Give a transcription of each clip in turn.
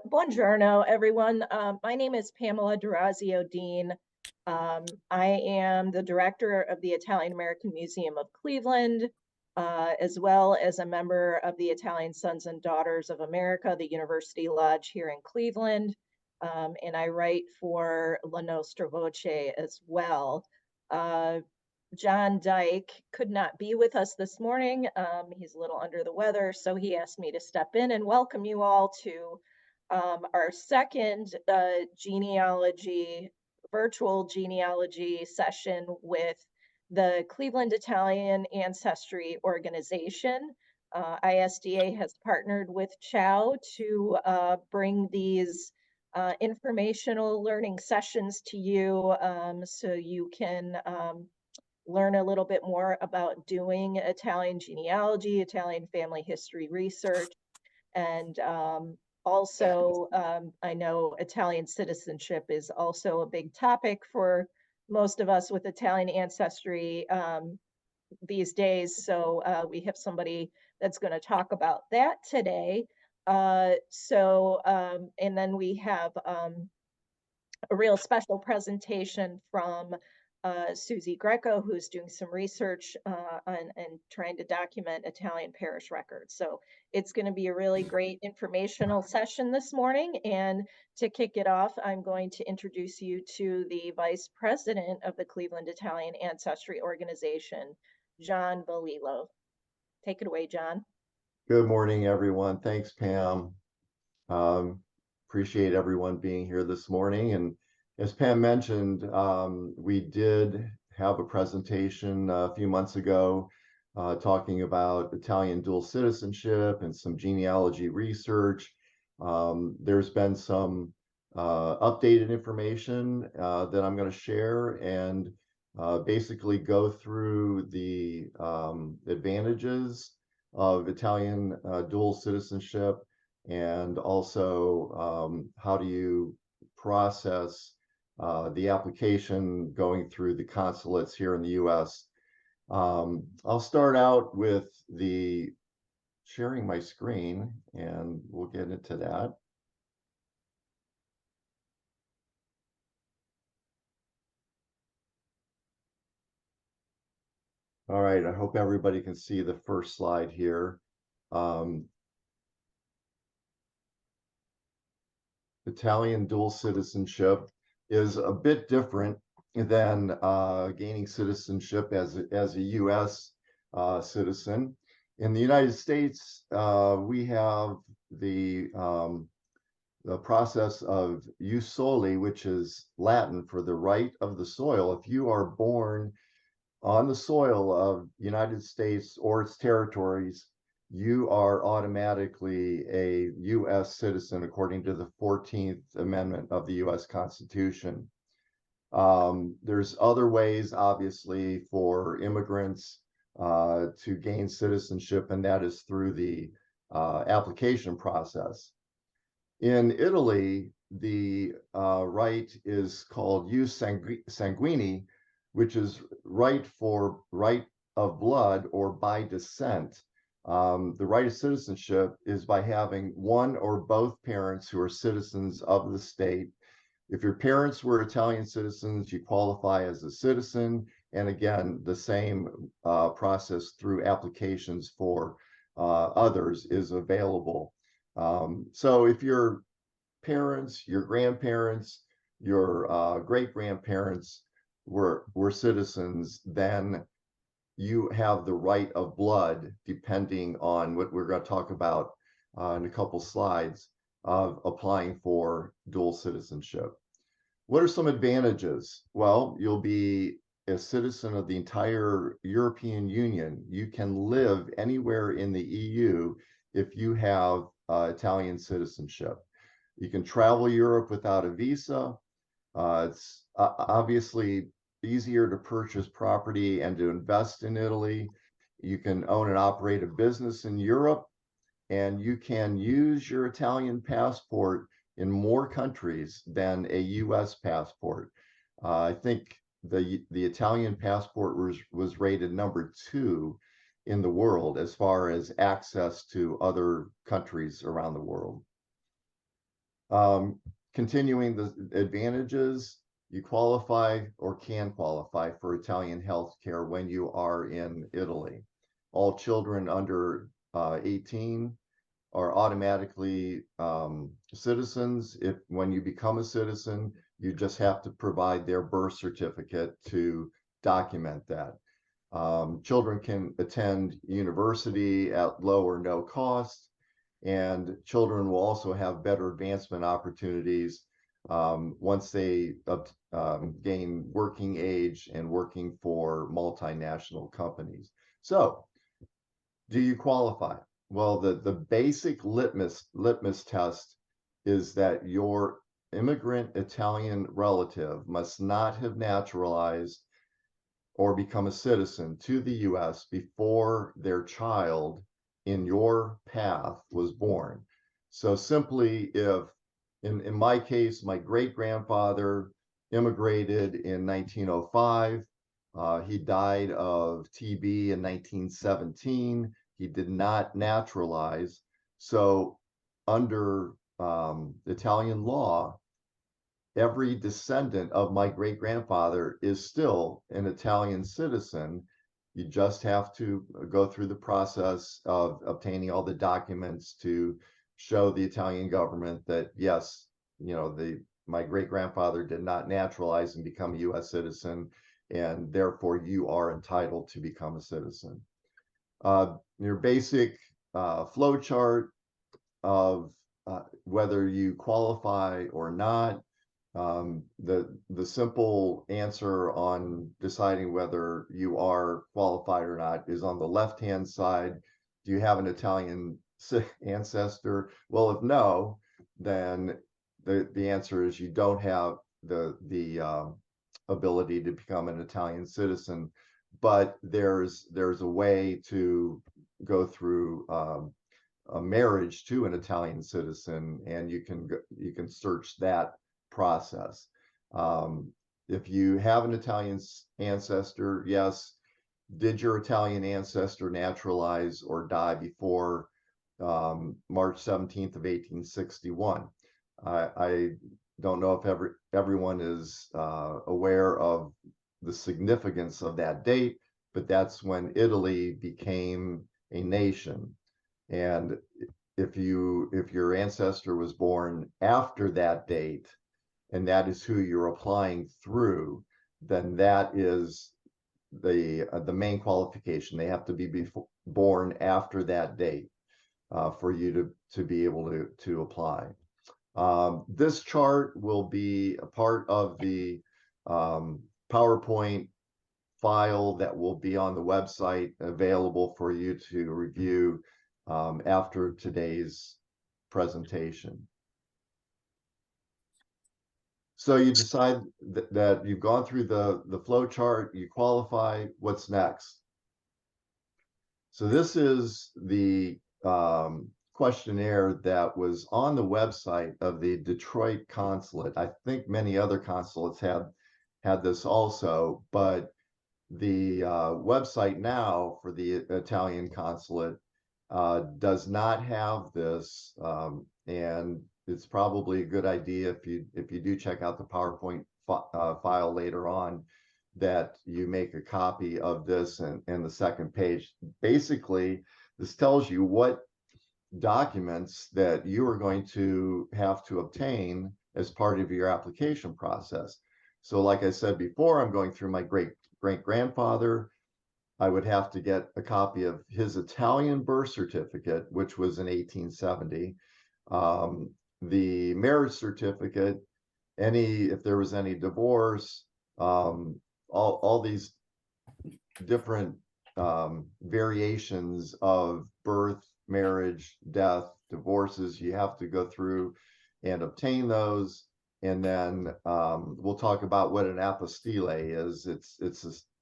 Buongiorno, everyone. My name is Pamela Durazio Dean. I am the director of the Italian American Museum of Cleveland, as well as a member of the Italian Sons and Daughters of America, the University Lodge here in Cleveland. And I write for La Nostra Voce as well. John Dyke could not be with us this morning. He's a little under the weather, so he asked me to step in and welcome you all to our second virtual genealogy session with the Cleveland Italian Ancestry Organization. ISDA has partnered with CIAO to bring these informational learning sessions to you so you can learn a little bit more about doing Italian genealogy, Italian family history research, and also, I know Italian citizenship is also a big topic for most of us with Italian ancestry these days. So we have somebody that's going to talk about that today. And then we have a real special presentation from Suzie Greco, who's doing some research and trying to document Italian Parish Records. So it's going to be a really great informational session this morning. And to kick it off, I'm going to introduce you to the Vice President of the Cleveland Italian Ancestry Organization, John Vallillo. Take it away, John. Good morning, everyone. Thanks, Pam. Appreciate everyone being here this morning. And as Pam mentioned, we did have a presentation a few months ago talking about Italian dual citizenship and some genealogy research. There's been some updated information that I'm going to share and basically go through the advantages of Italian dual citizenship, and also how do you process the application going through the consulates here in the U.S. I'll start out with the sharing my screen, and we'll get into that. All right, I hope everybody can see the first slide here. Italian dual citizenship is a bit different than gaining citizenship as a U.S. Citizen. In the United States, we have the process of jus soli, which is Latin for the right of the soil. If you are born on the soil of the United States or its territories, you are automatically a U.S. citizen according to the 14th Amendment of the U.S. Constitution. There's other ways, obviously, for immigrants to gain citizenship, and that is through the application process. In Italy, the right is called jus sanguinis, which is right of blood or by descent. The right of citizenship is by having one or both parents who are citizens of the state. If your parents were Italian citizens, you qualify as a citizen. And again, the same process through applications for others is available. So if your parents, your grandparents, your great-grandparents were citizens, then you have the right of blood, depending on what we're going to talk about in a couple slides, of applying for dual citizenship. What are some advantages? Well, you'll be a citizen of the entire European Union. You can live anywhere in the EU if you have Italian citizenship. You can travel Europe without a visa. It's obviously easier to purchase property and to invest in Italy. You can own and operate a business in Europe, and you can use your Italian passport in more countries than a U.S. passport. I think the Italian passport was rated #2 in the world as far as access to other countries around the world. Continuing the advantages, you qualify or can qualify for Italian health care when you are in Italy. All children under 18 are automatically citizens. If when you become a citizen, you just have to provide their birth certificate to document that. Children can attend university at low or no cost, and children will also have better advancement opportunities once they gain working age and working for multinational companies. So, do you qualify? Well, the basic litmus test is that your immigrant Italian relative must not have naturalized or become a citizen to the US before their child in your path was born. So simply if, in my case, my great-grandfather immigrated in 1905, he died of TB in 1917, he did not naturalize. So under Italian law, every descendant of my great-grandfather is still an Italian citizen. You just have to go through the process of obtaining all the documents to show the Italian government that, yes, you know, my great-grandfather did not naturalize and become a US citizen, and therefore you are entitled to become a citizen. Your basic flow chart of whether you qualify or not. The simple answer on deciding whether you are qualified or not is on the left-hand side. Do you have an Italian ancestor? Well, if no, then the answer is you don't have the ability to become an Italian citizen. But there's a way to go through a marriage to an Italian citizen, and you can search that process. If you have an Italian ancestor, yes, did your Italian ancestor naturalize or die before March 17th of 1861? I don't know if everyone is aware of the significance of that date, but that's when Italy became a nation. And if your ancestor was born after that date, and that is who you're applying through, then that is the main qualification. They have to be born after that date for you to be able to apply. This chart will be a part of the PowerPoint file that will be on the website available for you to review after today's presentation. So you decide that you've gone through the flow chart, you qualify, what's next? So this is the questionnaire that was on the website of the Detroit consulate. I think many other consulates had this also, but the website now for the Italian consulate does not have this, and it's probably a good idea if you do check out the PowerPoint file later on, that you make a copy of this and the second page. Basically, this tells you what documents that you are going to have to obtain as part of your application process. So like I said before, I'm going through my great-grandfather. I would have to get a copy of his Italian birth certificate, which was in 1870, the marriage certificate, if there was any divorce, all these different variations of birth, marriage, death, divorces. You have to go through and obtain those. And then we'll talk about what an apostille is. It's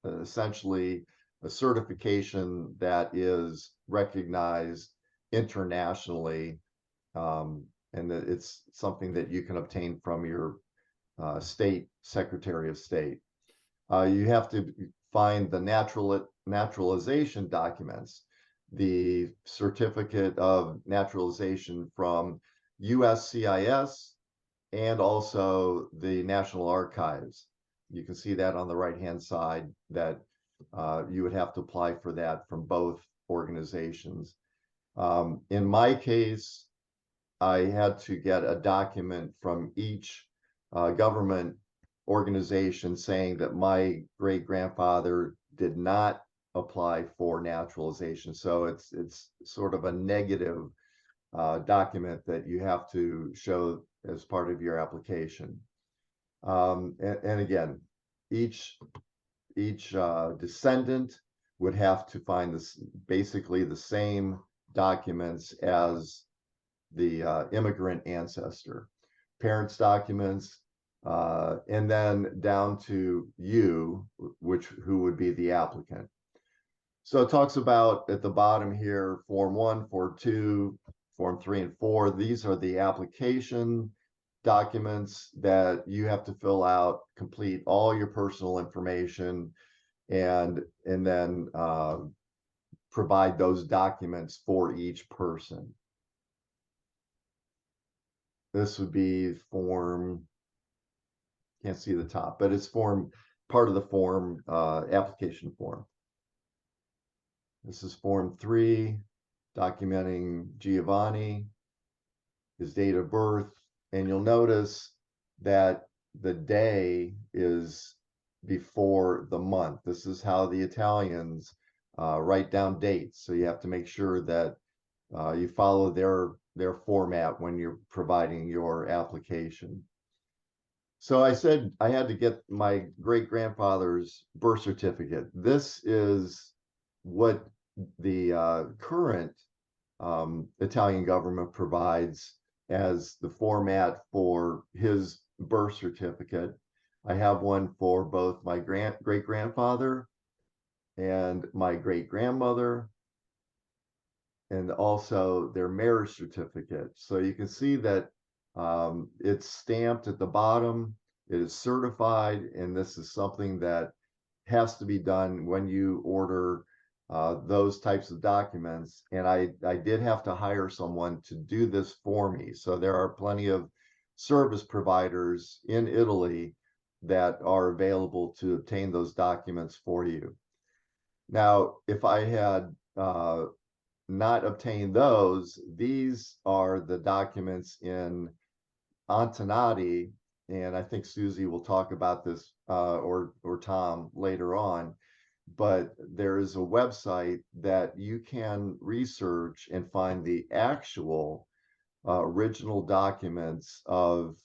essentially a certification that is recognized internationally, and that it's something that you can obtain from your state Secretary of State. You have to find the naturalization documents, the certificate of naturalization from USCIS, and also the National Archives. You can see that on the right-hand side that you would have to apply for that from both organizations. In my case, I had to get a document from each government organization saying that my great-grandfather did not apply for naturalization. So it's sort of a negative document that you have to show as part of your application. And again, each descendant would have to find this basically the same documents as the immigrant ancestor, parents' documents, and then down to you, who would be the applicant. So it talks about at the bottom here, Form 1, Form 2, Form 3, and 4. These are the application documents that you have to fill out, complete all your personal information, and then provide those documents for each person. This would be form, can't see the top, but it's part of the form, application form. This is Form 3, documenting Giovanni, his date of birth, and you'll notice that the day is before the month. This is how the Italians write down dates. So you have to make sure that you follow their format when you're providing your application. So I said I had to get my great-grandfather's birth certificate. This is what the current Italian government provides as the format for his birth certificate. I have one for both my great-grandfather and my great-grandmother, and also their marriage certificate. So you can see that it's stamped at the bottom, it is certified, and this is something that has to be done when you order those types of documents. And I did have to hire someone to do this for me. So there are plenty of service providers in Italy that are available to obtain those documents for you. Now, if I had not obtained those, these are the documents in Antonati, and I think Suzie will talk about this or Tom later on, but there is a website that you can research and find the actual original documents of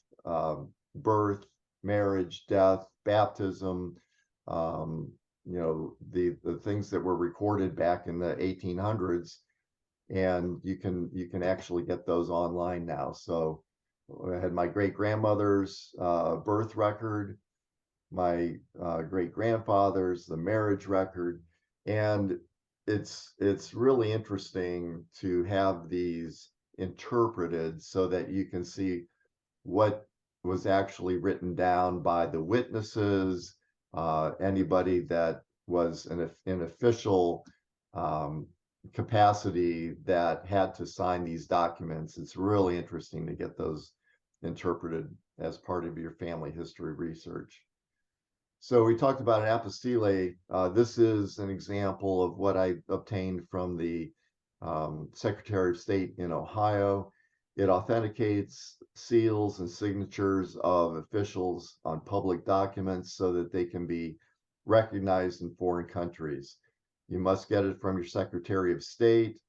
birth, marriage, death, baptism, the things that were recorded back in the 1800s, and you can actually get those online now. So I had my great-grandmother's birth record, my great-grandfather's, the marriage record, and it's really interesting to have these interpreted so that you can see what was actually written down by the witnesses, anybody that was an official capacity that had to sign these documents. It's really interesting to get those interpreted as part of your family history research. So we talked about an apostille. This is an example of what I obtained from the Secretary of State in Ohio. It authenticates seals and signatures of officials on public documents so that they can be recognized in foreign countries. You must get it from your Secretary of State,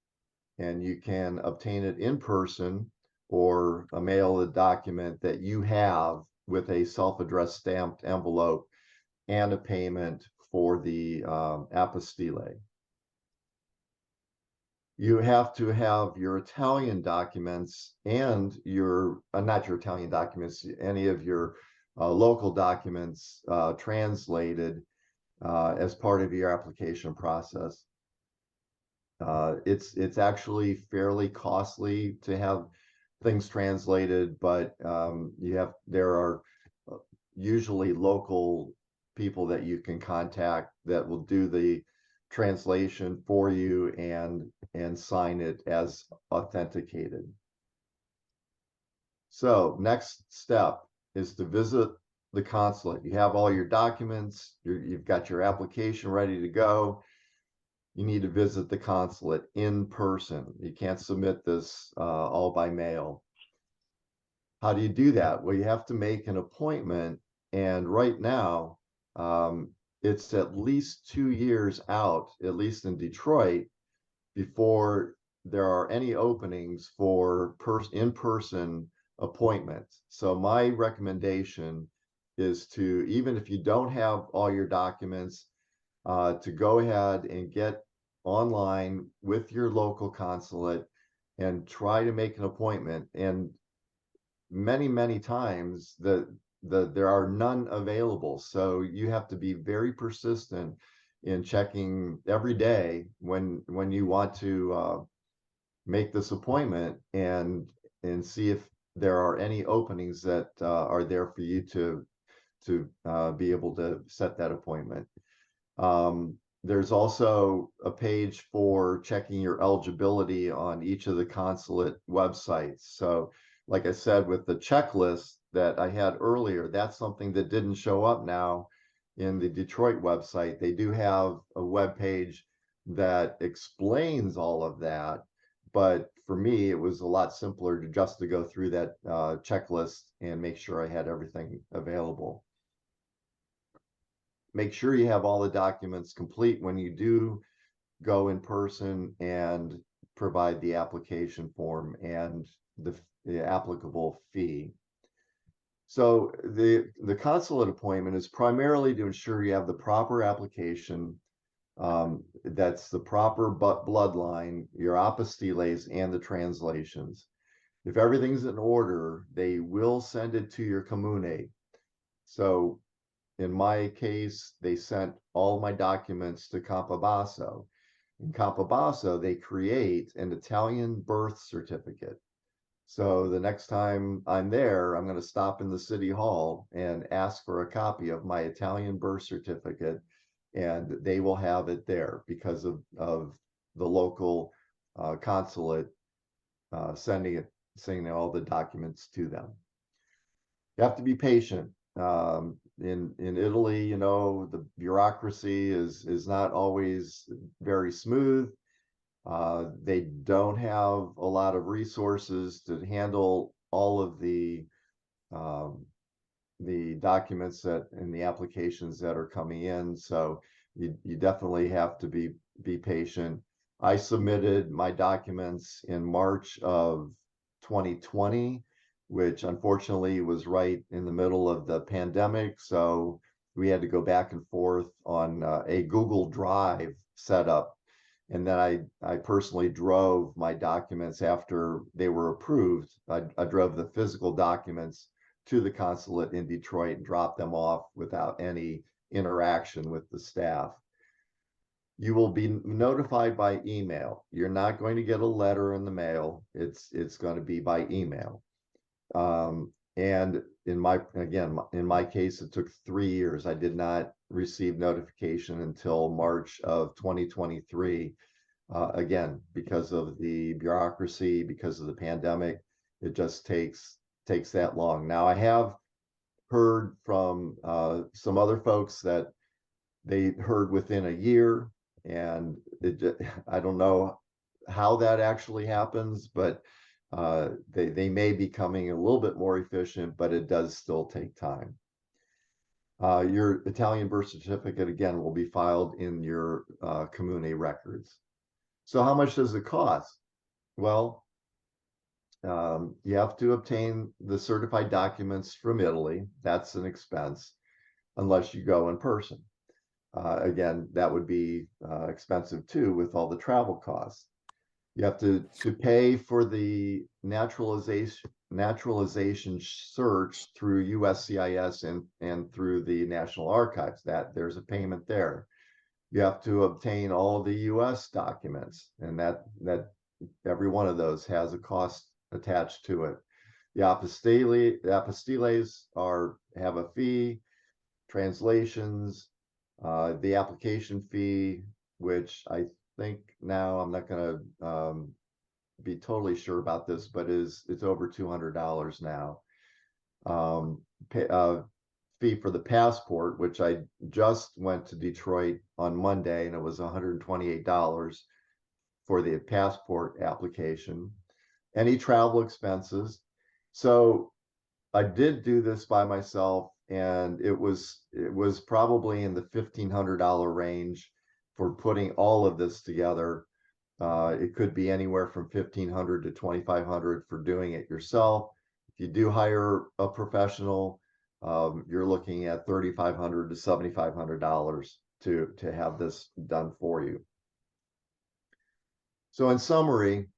and you can obtain it in person or mail a document that you have with a self-addressed stamped envelope and a payment for the apostille. You have to have your Italian documents and your, not your Italian documents, any of your local documents translated as part of your application process. It's actually fairly costly to have things translated, but there are usually local people that you can contact that will do the translation for you and sign it as authenticated. So next step is to visit the consulate. You have all your documents, you've got your application ready to go. You need to visit the consulate in person. You can't submit this all by mail. How do you do that? Well, you have to make an appointment. And right now, it's at least 2 years out, at least in Detroit, before there are any openings for in-person appointments. So my recommendation is to, even if you don't have all your documents, to go ahead and get online with your local consulate and try to make an appointment. And many times there are none available. So you have to be very persistent in checking every day when you want to make this appointment and see if there are any openings that are there for you to be able to set that appointment. There's also a page for checking your eligibility on each of the consulate websites. So like I said, with the checklist that I had earlier, that's something that didn't show up now in the Detroit website. They do have a web page that explains all of that, but for me, it was a lot simpler to just to go through that checklist and make sure I had everything available. Make sure you have all the documents complete when you do go in person and provide the application form and the applicable fee. So the consulate appointment is primarily to ensure you have the proper application, that's the proper bloodline, your apostiles, and the translations. If everything's in order, they will send it to your comune. So in my case, they sent all my documents to Campobasso. In Campobasso, they create an Italian birth certificate. So the next time I'm there, I'm going to stop in the city hall and ask for a copy of my Italian birth certificate, and they will have it there because of the local consulate sending all the documents to them. You have to be patient. In Italy, you know, the bureaucracy is not always very smooth. They don't have a lot of resources to handle all of the documents that and the applications that are coming in. So you definitely have to be patient. I submitted my documents in March of 2020, which unfortunately was right in the middle of the pandemic. So we had to go back and forth on a Google Drive setup. And then I personally drove my documents after they were approved. I drove the physical documents to the consulate in Detroit and dropped them off without any interaction with the staff. You will be notified by email. You're not going to get a letter in the mail. It's going to be by email. And in my case, it took 3 years. I did not receive notification until March of 2023. Again, because of the bureaucracy, because of the pandemic, it just takes that long. Now, I have heard from some other folks that they heard within a year, and I don't know how that actually happens, but they may be becoming a little bit more efficient, but it does still take time. Your Italian birth certificate, again, will be filed in your comune records. So how much does it cost? Well, you have to obtain the certified documents from Italy. That's an expense, unless you go in person. Again, that would be expensive too, with all the travel costs. You have to pay for the naturalization search through USCIS and through the National Archives. That there's a payment there. You have to obtain all the US documents, and that every one of those has a cost attached to it. The apostiles have a fee, translations, the application fee, which I think now I'm not going to be totally sure about this, but it's over $200 now. Pay, fee for the passport, which I just went to Detroit on Monday, and it was $128 for the passport application. Any travel expenses. So I did do this by myself, and it was probably in the $1,500 range for putting all of this together. It could be anywhere from 1,500 to 2,500 for doing it yourself. If you do hire a professional, you're looking at $3,500 to $7,500 to have this done for you. So in summary,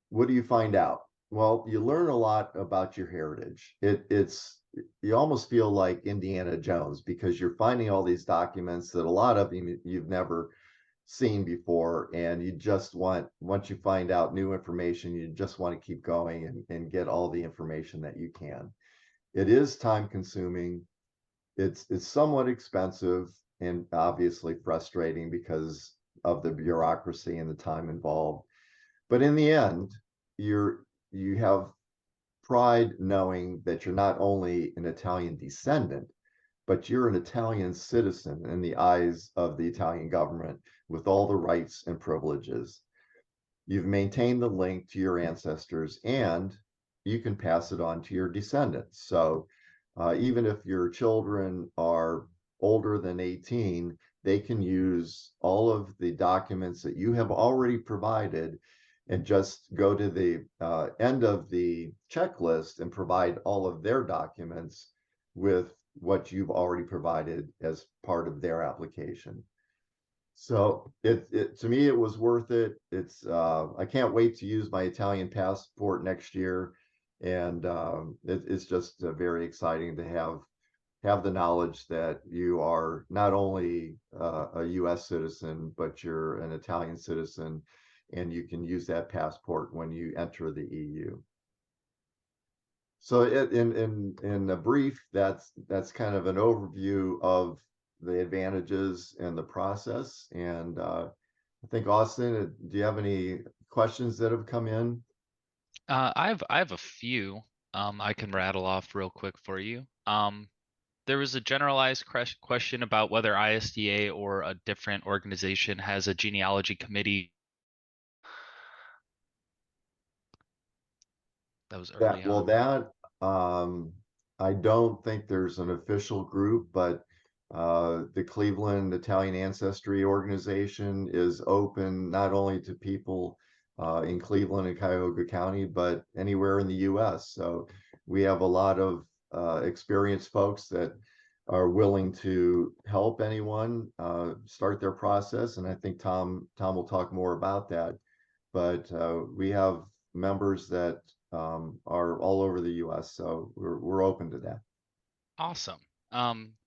what do you find out? Well, you learn a lot about your heritage. It's you almost feel like Indiana Jones because you're finding all these documents that a lot of you've never seen before, and you just want, once you find out new information, you just want to keep going and get all the information that you can. It is time consuming. It's somewhat expensive and obviously frustrating because of the bureaucracy and the time involved. But in the end, you have pride knowing that you're not only an Italian descendant, but you're an Italian citizen in the eyes of the Italian government with all the rights and privileges. You've maintained the link to your ancestors, and you can pass it on to your descendants. So even if your children are older than 18, they can use all of the documents that you have already provided and just go to the end of the checklist and provide all of their documents with what you've already provided as part of their application. So it to me, it was worth it. It's I can't wait to use my Italian passport next year, and it's just very exciting to have the knowledge that you are not only a U.S. citizen, but you're an Italian citizen, and you can use that passport when you enter the EU. So in a brief, that's kind of an overview of the advantages and the process. And I think, Austin, do you have any questions that have come in? I have a few I can rattle off real quick for you. There was a generalized question about whether ISDA or a different organization has a genealogy committee. That was early That well, on. that I don't think there's an official group, but the Cleveland Italian Ancestry Organization is open not only to people in Cleveland and Cuyahoga County, but anywhere in the U.S. So we have a lot of experienced folks that are willing to help anyone start their process, and I think Tom will talk more about that. But we have members that are all over the U.S., so we're open to that. Awesome.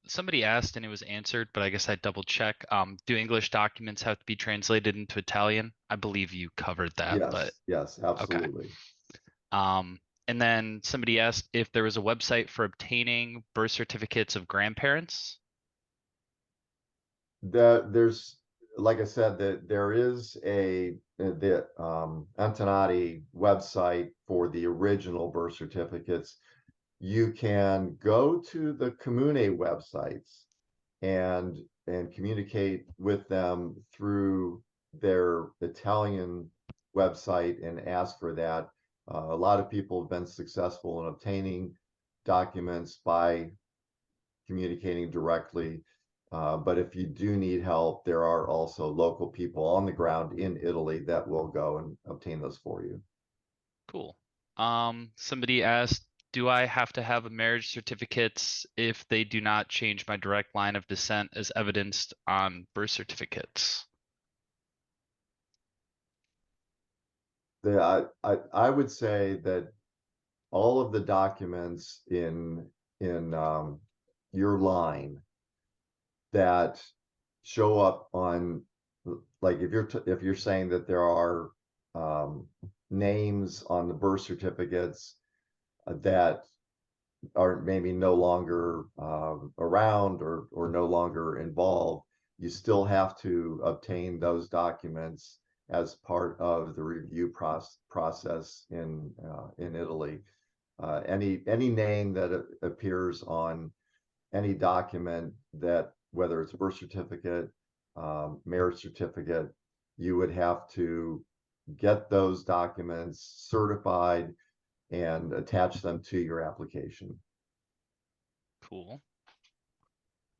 Somebody asked and it was answered, but I guess I'd double check. Do English documents have to be translated into Italian? I believe you covered that, but Yes, okay. absolutely. And then somebody asked if there was a website for obtaining birth certificates of grandparents. There's, like I said, that there is the Antonati website for the original birth certificates. You can go to the Comune websites and communicate with them through their Italian website and ask for that. A lot of people have been successful in obtaining documents by communicating directly. But if you do need help, there are also local people on the ground in Italy that will go and obtain those for you. Cool. Somebody asked, do I have to have a marriage certificates if they do not change my direct line of descent as evidenced on birth certificates? I would say that all of the documents in your line that show up on, like if you're saying that there are names on the birth certificates that are maybe no longer around or no longer involved, you still have to obtain those documents as part of the review process in Italy. Any name that appears on any document that, whether it's a birth certificate, marriage certificate, you would have to get those documents certified and attach them to your application. Cool.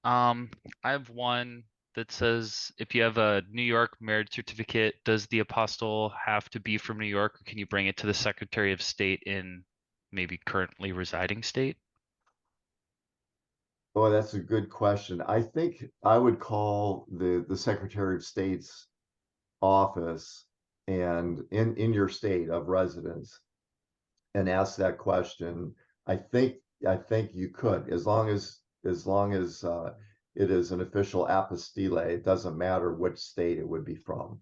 I have one that says, if you have a New York marriage certificate, does the apostle have to be from New York, or can you bring it to the Secretary of State in maybe currently residing state? Oh, that's a good question. I think I would call the Secretary of State's office and in your state of residence and ask that question. I think you could, as long as it is an official apostille. It doesn't matter which state it would be from.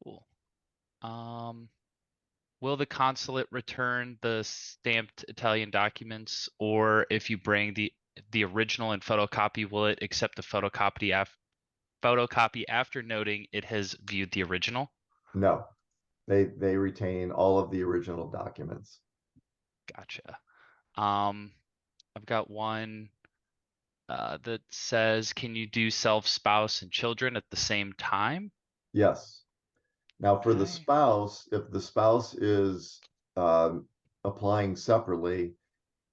Cool. Will the consulate return the stamped Italian documents, or if you bring the original and photocopy, will it accept the photocopy after noting it has viewed the original? No, they retain all of the original documents. Gotcha. I've got one that says, can you do self, spouse, and children at the same time? Yes. Now, for the Okay. spouse, if the spouse is applying separately,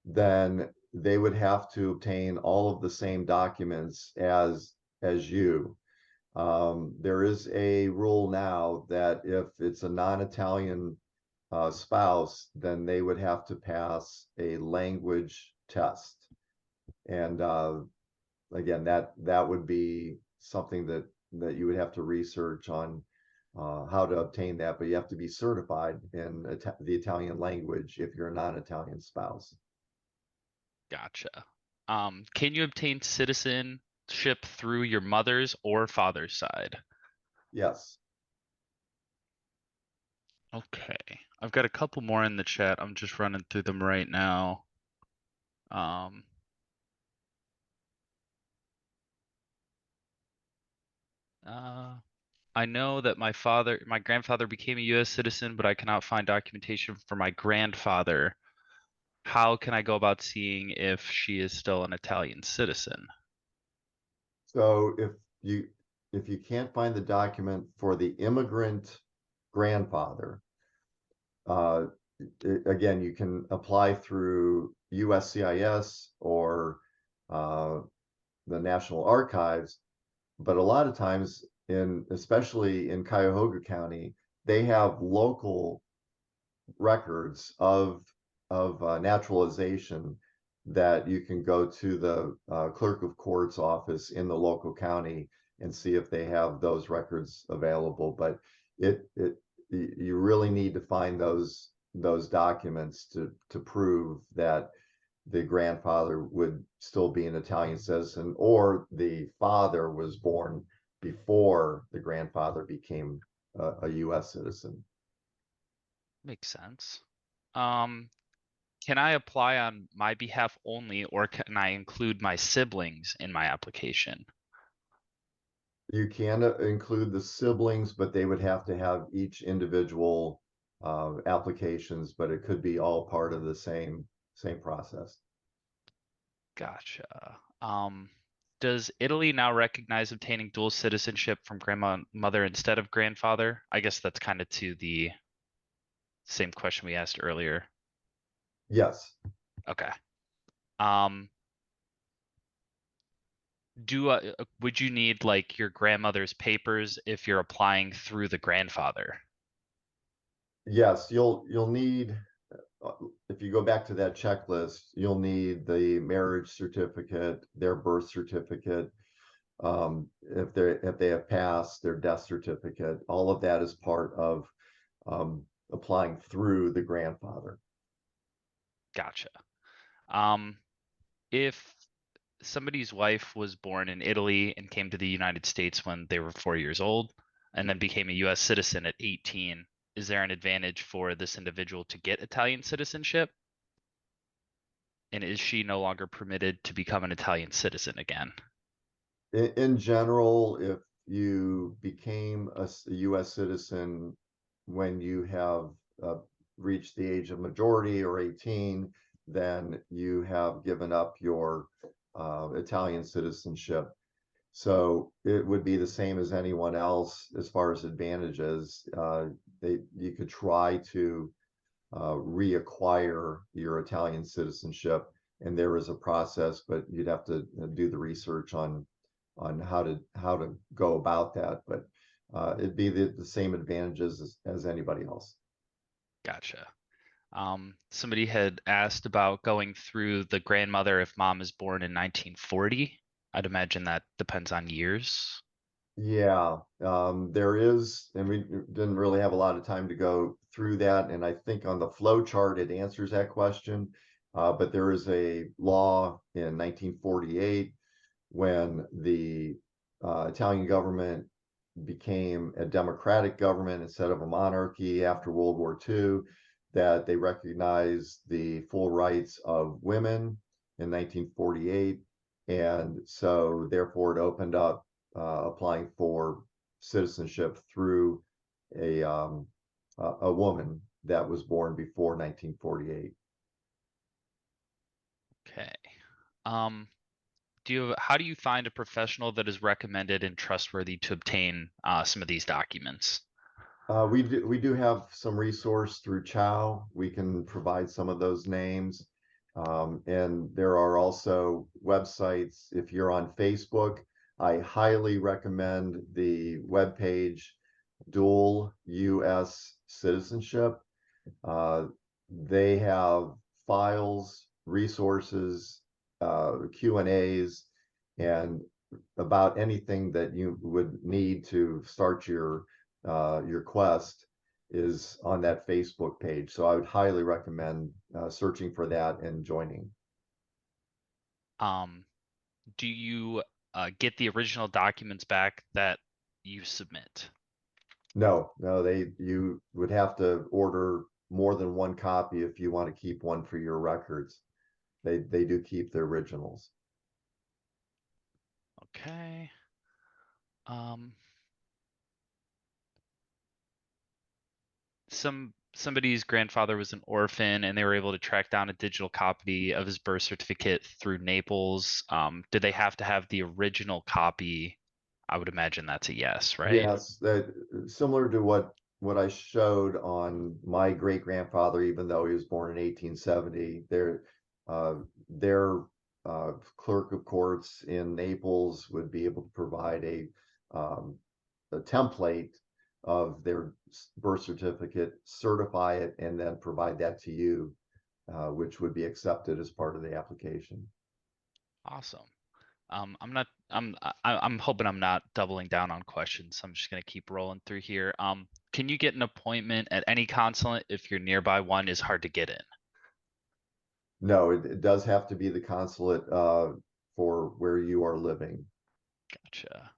then they would have to obtain all of the same documents as you. There is a rule now that if it's a non-Italian spouse, then they would have to pass a language test. And again, that would be something that you would have to research on how to obtain that, but you have to be certified in the Italian language if you're a non-Italian spouse. Gotcha. Can you obtain citizenship through your mother's or father's side? Yes. Okay. I've got a couple more in the chat. I'm just running through them right now. I know that my grandfather became a US citizen, but I cannot find documentation for my grandfather. How can I go about seeing if she is still an Italian citizen? So if you can't find the document for the immigrant grandfather, again, you can apply through USCIS or the National Archives, but a lot of times especially in Cuyahoga County, they have local records of naturalization that you can go to the clerk of court's office in the local county and see if they have those records available. But you really need to find those documents to prove that the grandfather would still be an Italian citizen, or the father was born before the grandfather became a US citizen. Makes sense. Can I apply on my behalf only, or can I include my siblings in my application? You can include the siblings, but they would have to have each individual applications, but it could be all part of the same process. Gotcha. Does Italy now recognize obtaining dual citizenship from grandmother instead of grandfather? I guess that's kind of to the same question we asked earlier. Yes. Okay. Would you need like your grandmother's papers if you're applying through the grandfather? Yes, you'll need, if you go back to that checklist, you'll need the marriage certificate, their birth certificate, if they have passed, their death certificate. All of that is part of applying through the grandfather. Gotcha. If somebody's wife was born in Italy and came to the United States when they were 4 years old and then became a US citizen at 18, is there an advantage for this individual to get Italian citizenship? And is she no longer permitted to become an Italian citizen again? In general, you became a US citizen when you have reached the age of majority or 18, then you have given up your Italian citizenship. So it would be the same as anyone else as far as advantages. You could try to reacquire your Italian citizenship, and there is a process, but you'd have to do the research on how to go about that. But it'd be the same advantages as anybody else. Gotcha. Somebody had asked about going through the grandmother if mom is born in 1940. I'd imagine that depends on years. Yeah, there is, and we didn't really have a lot of time to go through that. And I think on the flow chart, it answers that question. But there is a law in 1948 when the Italian government became a democratic government instead of a monarchy after World War II, that they recognized the full rights of women in 1948. And so therefore it opened up applying for citizenship through a woman that was born before 1948. Okay. Um, how do you find a professional that is recommended and trustworthy to obtain some of these documents? We do have some resource through CIAO. We can provide some of those names. And there are also websites. If you're on Facebook, I highly recommend the webpage Dual US Citizenship. They have files, resources, Q&As, and about anything that you would need to start your quest is on that Facebook page. So I would highly recommend searching for that and joining. Um, do you get the original documents back that you submit? No, you would have to order more than one copy if you want to keep one for your records. They do keep the originals. Okay. Um, somebody's grandfather was an orphan and they were able to track down a digital copy of his birth certificate through Naples. Did they have to have the original copy? I would imagine that's a yes, right? Yes, that similar to what I showed on my great grandfather, even though he was born in 1870, their clerk of courts in Naples would be able to provide a template of their birth certificate, certify it, and then provide that to you, which would be accepted as part of the application. Awesome. I'm hoping I'm not doubling down on questions. So I'm just gonna keep rolling through here. Can you get an appointment at any consulate if your nearby one is hard to get in? No, it does have to be the consulate for where you are living. Gotcha.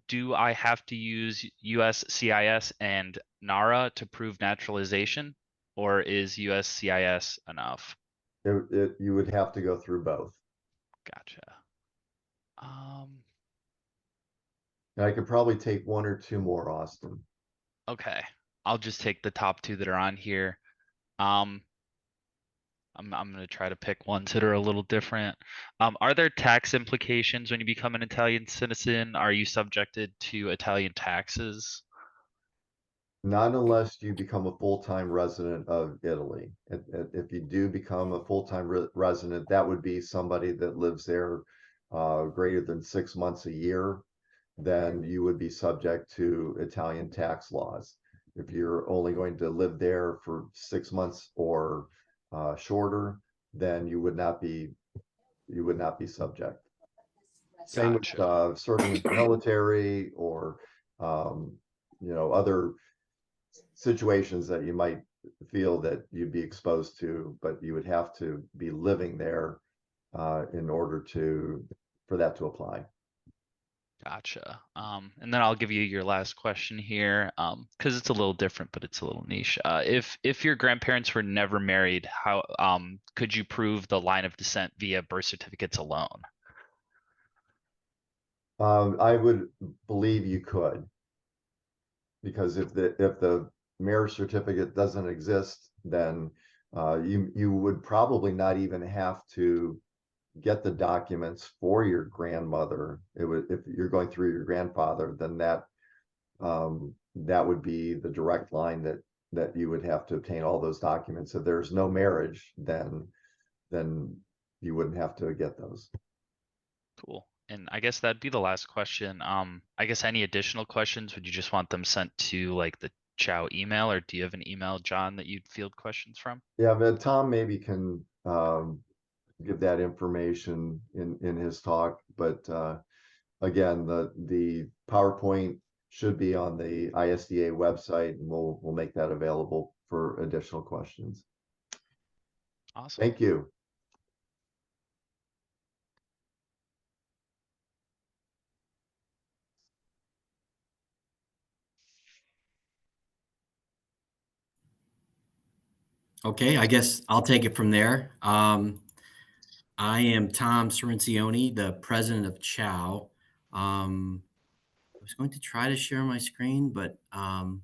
Do I have to use USCIS and NARA to prove naturalization, or is USCIS enough? You would have to go through both. Gotcha. Um, And I could probably take one or two more, Austin. okay. I'll just take the top two that are on here. Um, I'm gonna try to pick ones that are a little different. Are there tax implications when you become an Italian citizen? Are you subjected to Italian taxes? Not unless you become a full-time resident of Italy. If you do become a full-time resident, that would be somebody that lives there greater than 6 months a year, then you would be subject to Italian tax laws. If you're only going to live there for 6 months or shorter, then you would not be subject. Same with Gotcha. serving in the military or other situations that you might feel that you'd be exposed to, but you would have to be living there in order for that to apply. Gotcha. And then I'll give you your last question here, because it's a little different, but it's a little niche. If your grandparents were never married, how could you prove the line of descent via birth certificates alone? I would believe you could, because if the marriage certificate doesn't exist, then you would probably not even have to get the documents for your grandmother. It would, if you're going through your grandfather, then that would be the direct line that you would have to obtain all those documents. If there's no marriage, then you wouldn't have to get those. Cool. And I guess that'd be the last question. I guess any additional questions, would you just want them sent to like the Chow email, or do you have an email, John, that you'd field questions from? Yeah, but Tom maybe can give that information in his talk, but again, the PowerPoint should be on the ISDA website, and we'll make that available for additional questions. Awesome. Thank you. Okay, I guess I'll take it from there. I am Tom Cirincione, the president of CHOW. I was going to try to share my screen, but let's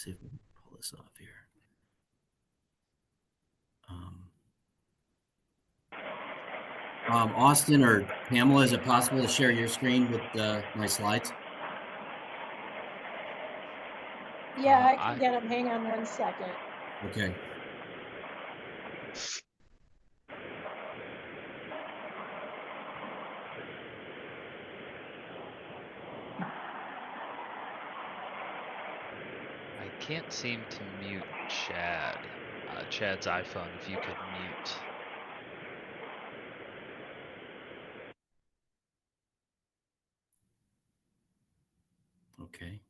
see if we can pull this off here. Austin or Pamela, is it possible to share your screen with my slides? Yeah, I can get them. Hang on 1 second. Okay. I can't seem to mute Chad. Chad's iPhone, if you could mute. Okay.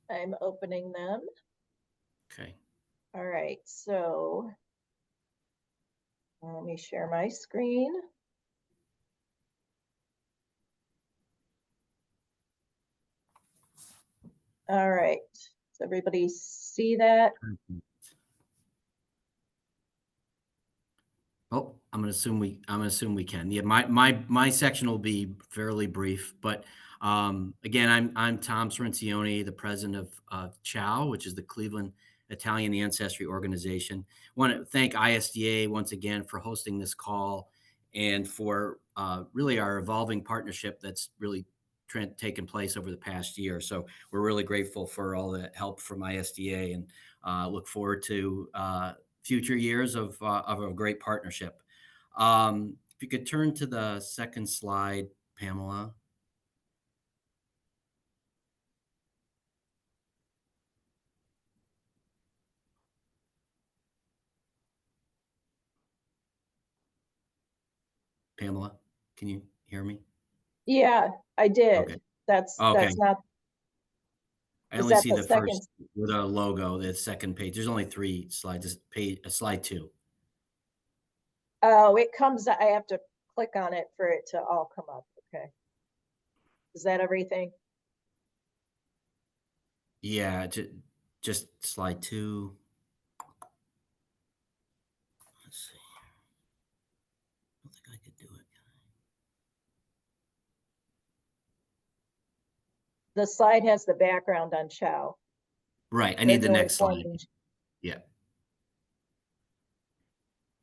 I'm opening them. Okay. All right, so let me share my screen. All right, does everybody see that? Oh, I'm gonna assume we can. Yeah, my section will be fairly brief, but again, I'm Tom Cirincione, the president of CHOW, which is the Cleveland Italian Ancestry Organization. Want to thank ISDA once again for hosting this call and for really our evolving partnership that's really taken place over the past year. So we're really grateful for all the help from ISDA, and look forward to future years of a great partnership. If you could turn to the second slide, Pamela. Pamela, can you hear me? Yeah, I did. Okay. That's Okay. not. I Is only that see the the second? first with a logo, the second page. There's only 3 slides. Slide 2. Oh, it comes. I have to click on it for it to all come up. Okay. Is that everything? Yeah, just slide 2. Let's see. I don't think I could do it. The slide has the background on Chow. Right. I need the Originally next slide. formed. Yeah.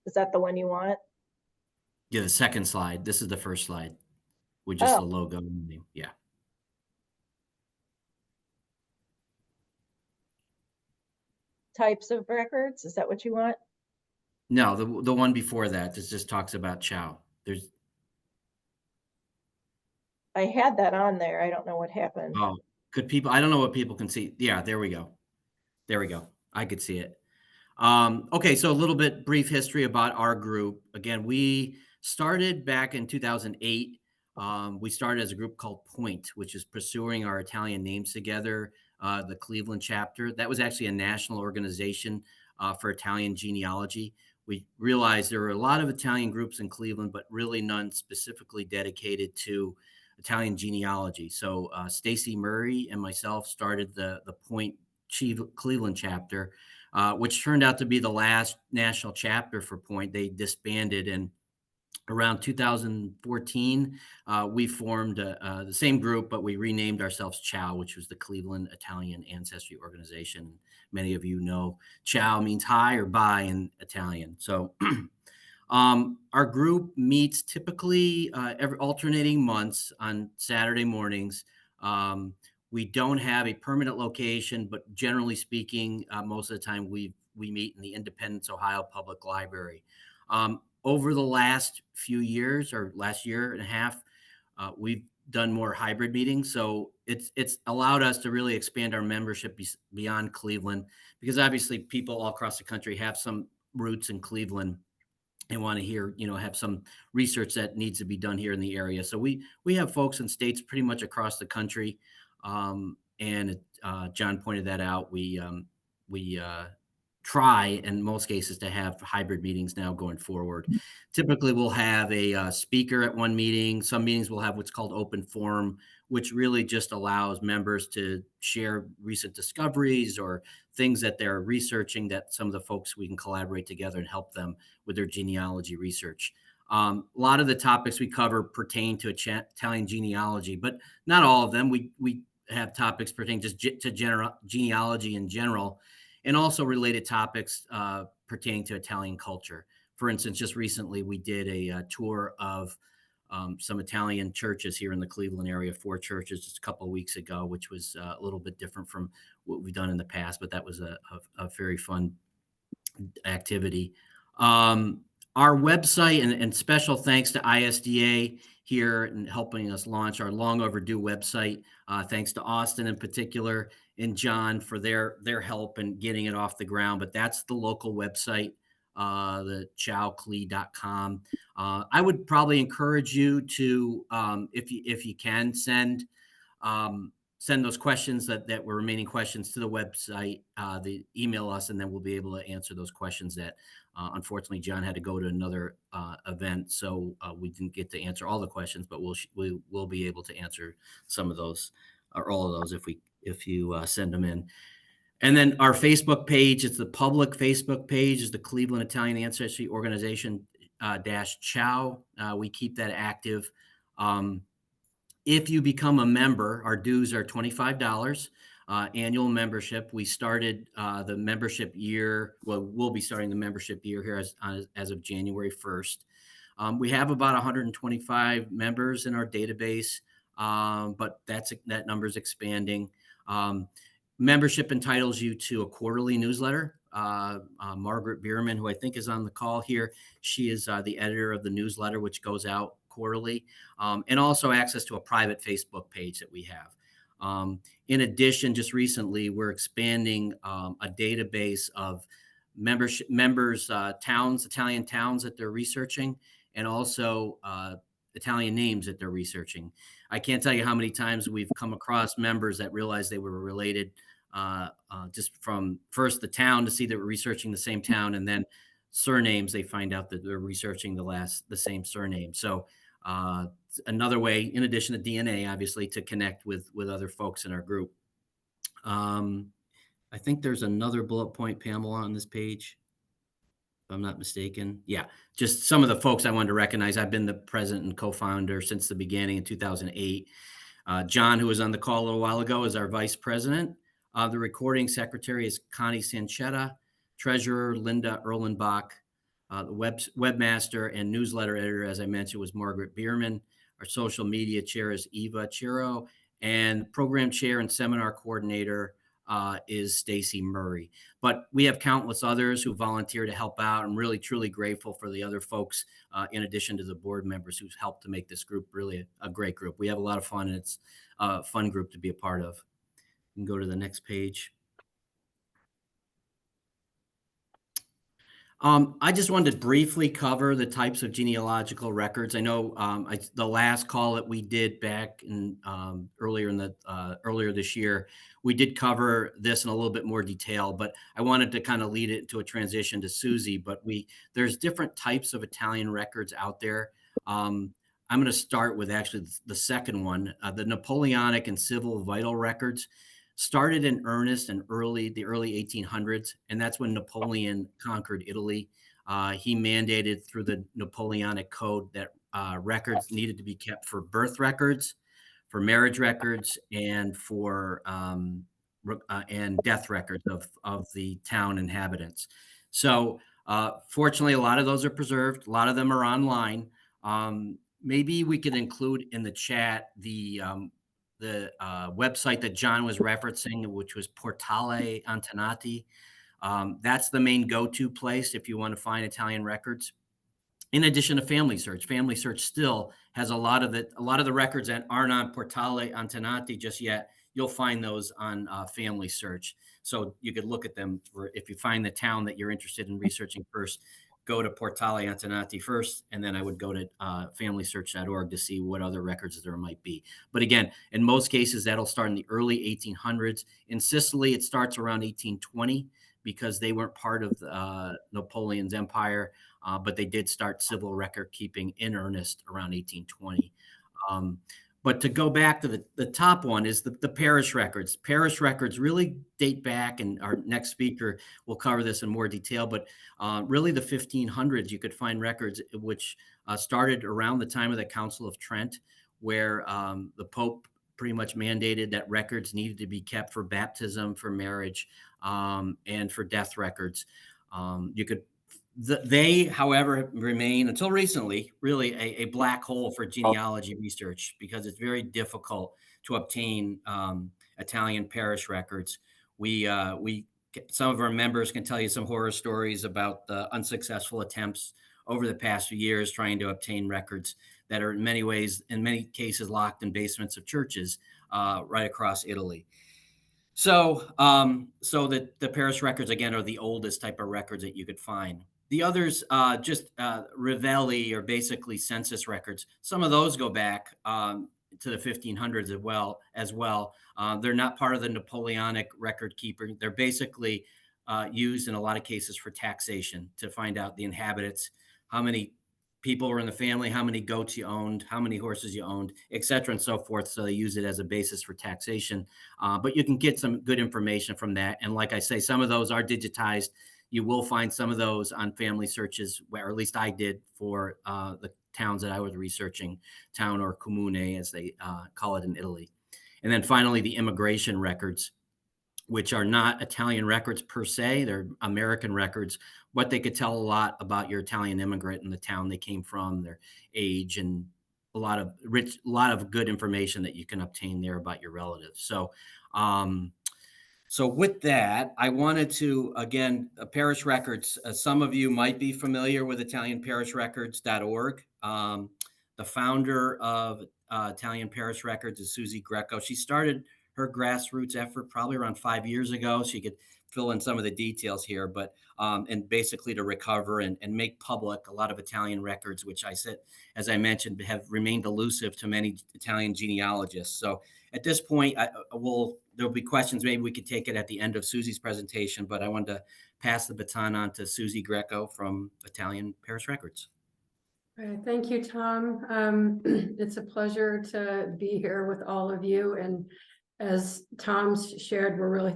Is that the one you want? Yeah, the second slide. This is the first slide with just the Oh, logo. Yeah. types of records. Is that what you want? No, the one before that, this just talks about Chow. There's I had that on there. I don't know what happened. could people, I don't know what people can see. Yeah, there we go. There we go. I could see it. Okay, so a little bit brief history about our group. Again, we started back in 2008. We started as a group called Point, which is pursuing our Italian names together, the Cleveland chapter. That was actually a national organization for Italian genealogy. We realized there were a lot of Italian groups in Cleveland, but really none specifically dedicated to Italian genealogy. So Stacy Murray and myself started the Point Cleveland chapter. which turned out to be the last national chapter for Point. They disbanded, and around 2014, we formed the same group, but we renamed ourselves CIAO, which was the Cleveland Italian Ancestry Organization. Many of you know CIAO means hi or bye in Italian. So our group meets typically every alternating months on Saturday mornings. We don't have a permanent location, but generally speaking, most of the time we meet in the Independence, Ohio Public Library. Over the last few years, or last year and a half, we've done more hybrid meetings. So it's allowed us to really expand our membership beyond Cleveland, because obviously people all across the country have some roots in Cleveland and want to hear, have some research that needs to be done here in the area. So we have folks in states pretty much across the country. And John pointed that out. We try in most cases to have hybrid meetings now going forward. Typically, we'll have a speaker at one meeting. Some meetings will have what's called open forum, which really just allows members to share recent discoveries or things that they're researching, that some of the folks we can collaborate together and help them with their genealogy research. A lot of the topics we cover pertain to Italian genealogy, but not all of them. We have topics pertaining just to genealogy in general, and also related topics pertaining to Italian culture. For instance, just recently we did a tour of some Italian churches here in the Cleveland area, 4 churches just a couple of weeks ago, which was a little bit different from what we've done in the past, but that was a very fun activity. Our website, and special thanks to ISDA here and helping us launch our long overdue website. Thanks to Austin in particular and John for their help in getting it off the ground. But that's the local website, the ciaocli.com. I would probably encourage you to, if you can, send those questions that were remaining questions to the website, the email us, and then we'll be able to answer those questions that unfortunately John had to go to another event, so we didn't get to answer all the questions, but we will be able to answer some of those or all of those if you send them in. And then our Facebook page, it's the public Facebook page, is the Cleveland Italian Ancestry Organization -CIAO. We keep that active. If you become a member, our dues are $25 annual membership. We started the membership year. Well, we'll be starting the membership year here as of January 1st. We have about 125 members in our database, but that number is expanding. Membership entitles you to a quarterly newsletter. Margaret Bierman, who I think is on the call here, she is the editor of the newsletter, which goes out quarterly, and also access to a private Facebook page that we have. In addition, just recently, we're expanding a database of members, towns, Italian towns that they're researching, and also Italian names that they're researching. I can't tell you how many times we've come across members that realized they were related just from first the town to see that we're researching the same town, and then surnames, they find out that they're researching the same surname. So another way, in addition to DNA, obviously, to connect with other folks in our group. I think there's another bullet point, Pamela, on this page, if I'm not mistaken. Yeah, just some of the folks I wanted to recognize. I've been the president and co-founder since the beginning in 2008. John, who was on the call a little while ago, is our vice president. The recording secretary is Connie Sanchetta. Treasurer, Linda Erlenbach. The webmaster and newsletter editor, as I mentioned, was Margaret Bierman. Our social media chair is Eva Chiro, and program chair and seminar coordinator is Stacy Murray. But we have countless others who volunteer to help out. I'm really, truly grateful for the other folks, in addition to the board members who's helped to make this group really a great group. We have a lot of fun, and it's a fun group to be a part of. You can go to the next page. I just wanted to briefly cover the types of genealogical records. I know the last call that we did back in earlier this year, we did cover this in a little bit more detail, but I wanted to kind of lead it to a transition to Suzie. But there's different types of Italian records out there. I'm going to start with actually the second one, the Napoleonic and civil vital records. started in earnest in the early 1800s, and that's when Napoleon conquered Italy. He mandated through the Napoleonic Code that records needed to be kept for birth records, for marriage records, and for and death records of the town inhabitants. So fortunately, a lot of those are preserved. A lot of them are online. Maybe we could include in the chat the website that John was referencing, which was Portale Antenati. That's the main go-to place if you want to find Italian records. In addition to Family Search still has a lot of the records that aren't on Portale Antenati just yet. You'll find those on Family Search. So you could look at them if you find the town that you're interested in researching first, go to Portale Antenati first, and then I would go to familysearch.org to see what other records there might be. But again, in most cases, that'll start in the early 1800s. In Sicily, it starts around 1820 because they weren't part of Napoleon's empire. But they did start civil record keeping in earnest around 1820. But to go back to the top one is the parish records. Parish records really date back, and our next speaker will cover this in more detail, but really the 1500s, you could find records which started around the time of the Council of Trent, where the Pope pretty much mandated that records needed to be kept for baptism, for marriage, and for death records. They, however, remain until recently really a black hole for genealogy research because it's very difficult to obtain Italian parish records. Some of our members can tell you some horror stories about the unsuccessful attempts over the past few years trying to obtain records that are in many cases locked in basements of churches right across Italy. So the parish records, again, are the oldest type of records that you could find. The others, Revelli, are basically census records. Some of those go back to the 1500s as well. They're not part of the Napoleonic record keeper. They're basically used in a lot of cases for taxation to find out the inhabitants, how many people were in the family, how many goats you owned, how many horses you owned, et cetera, and so forth. So they use it as a basis for taxation. But you can get some good information from that. And like I say, some of those are digitized. You will find some of those on Family Searches, or at least I did for the towns that I was researching, town or comune, as they call it in Italy. And then finally, the immigration records, which are not Italian records per se, they're American records, but they could tell a lot about your Italian immigrant and the town they came from, their age, and a lot of good information that you can obtain there about your relatives. So with that, I wanted to, again, parish records. Some of you might be familiar with ItalianParishRecords.org. The founder of Italian Parish Records is Suzie Greco. She started her grassroots effort probably around 5 years ago. She could fill in some of the details here, but and basically to recover and make public a lot of Italian records, which as I mentioned, have remained elusive to many Italian genealogists. So at this point, there'll be questions. Maybe we could take it at the end of Suzie's presentation, but I wanted to pass the baton on to Suzie Greco from Italian Parish Records. Thank you, Tom. It's a pleasure to be here with all of you. And as Tom shared, we're really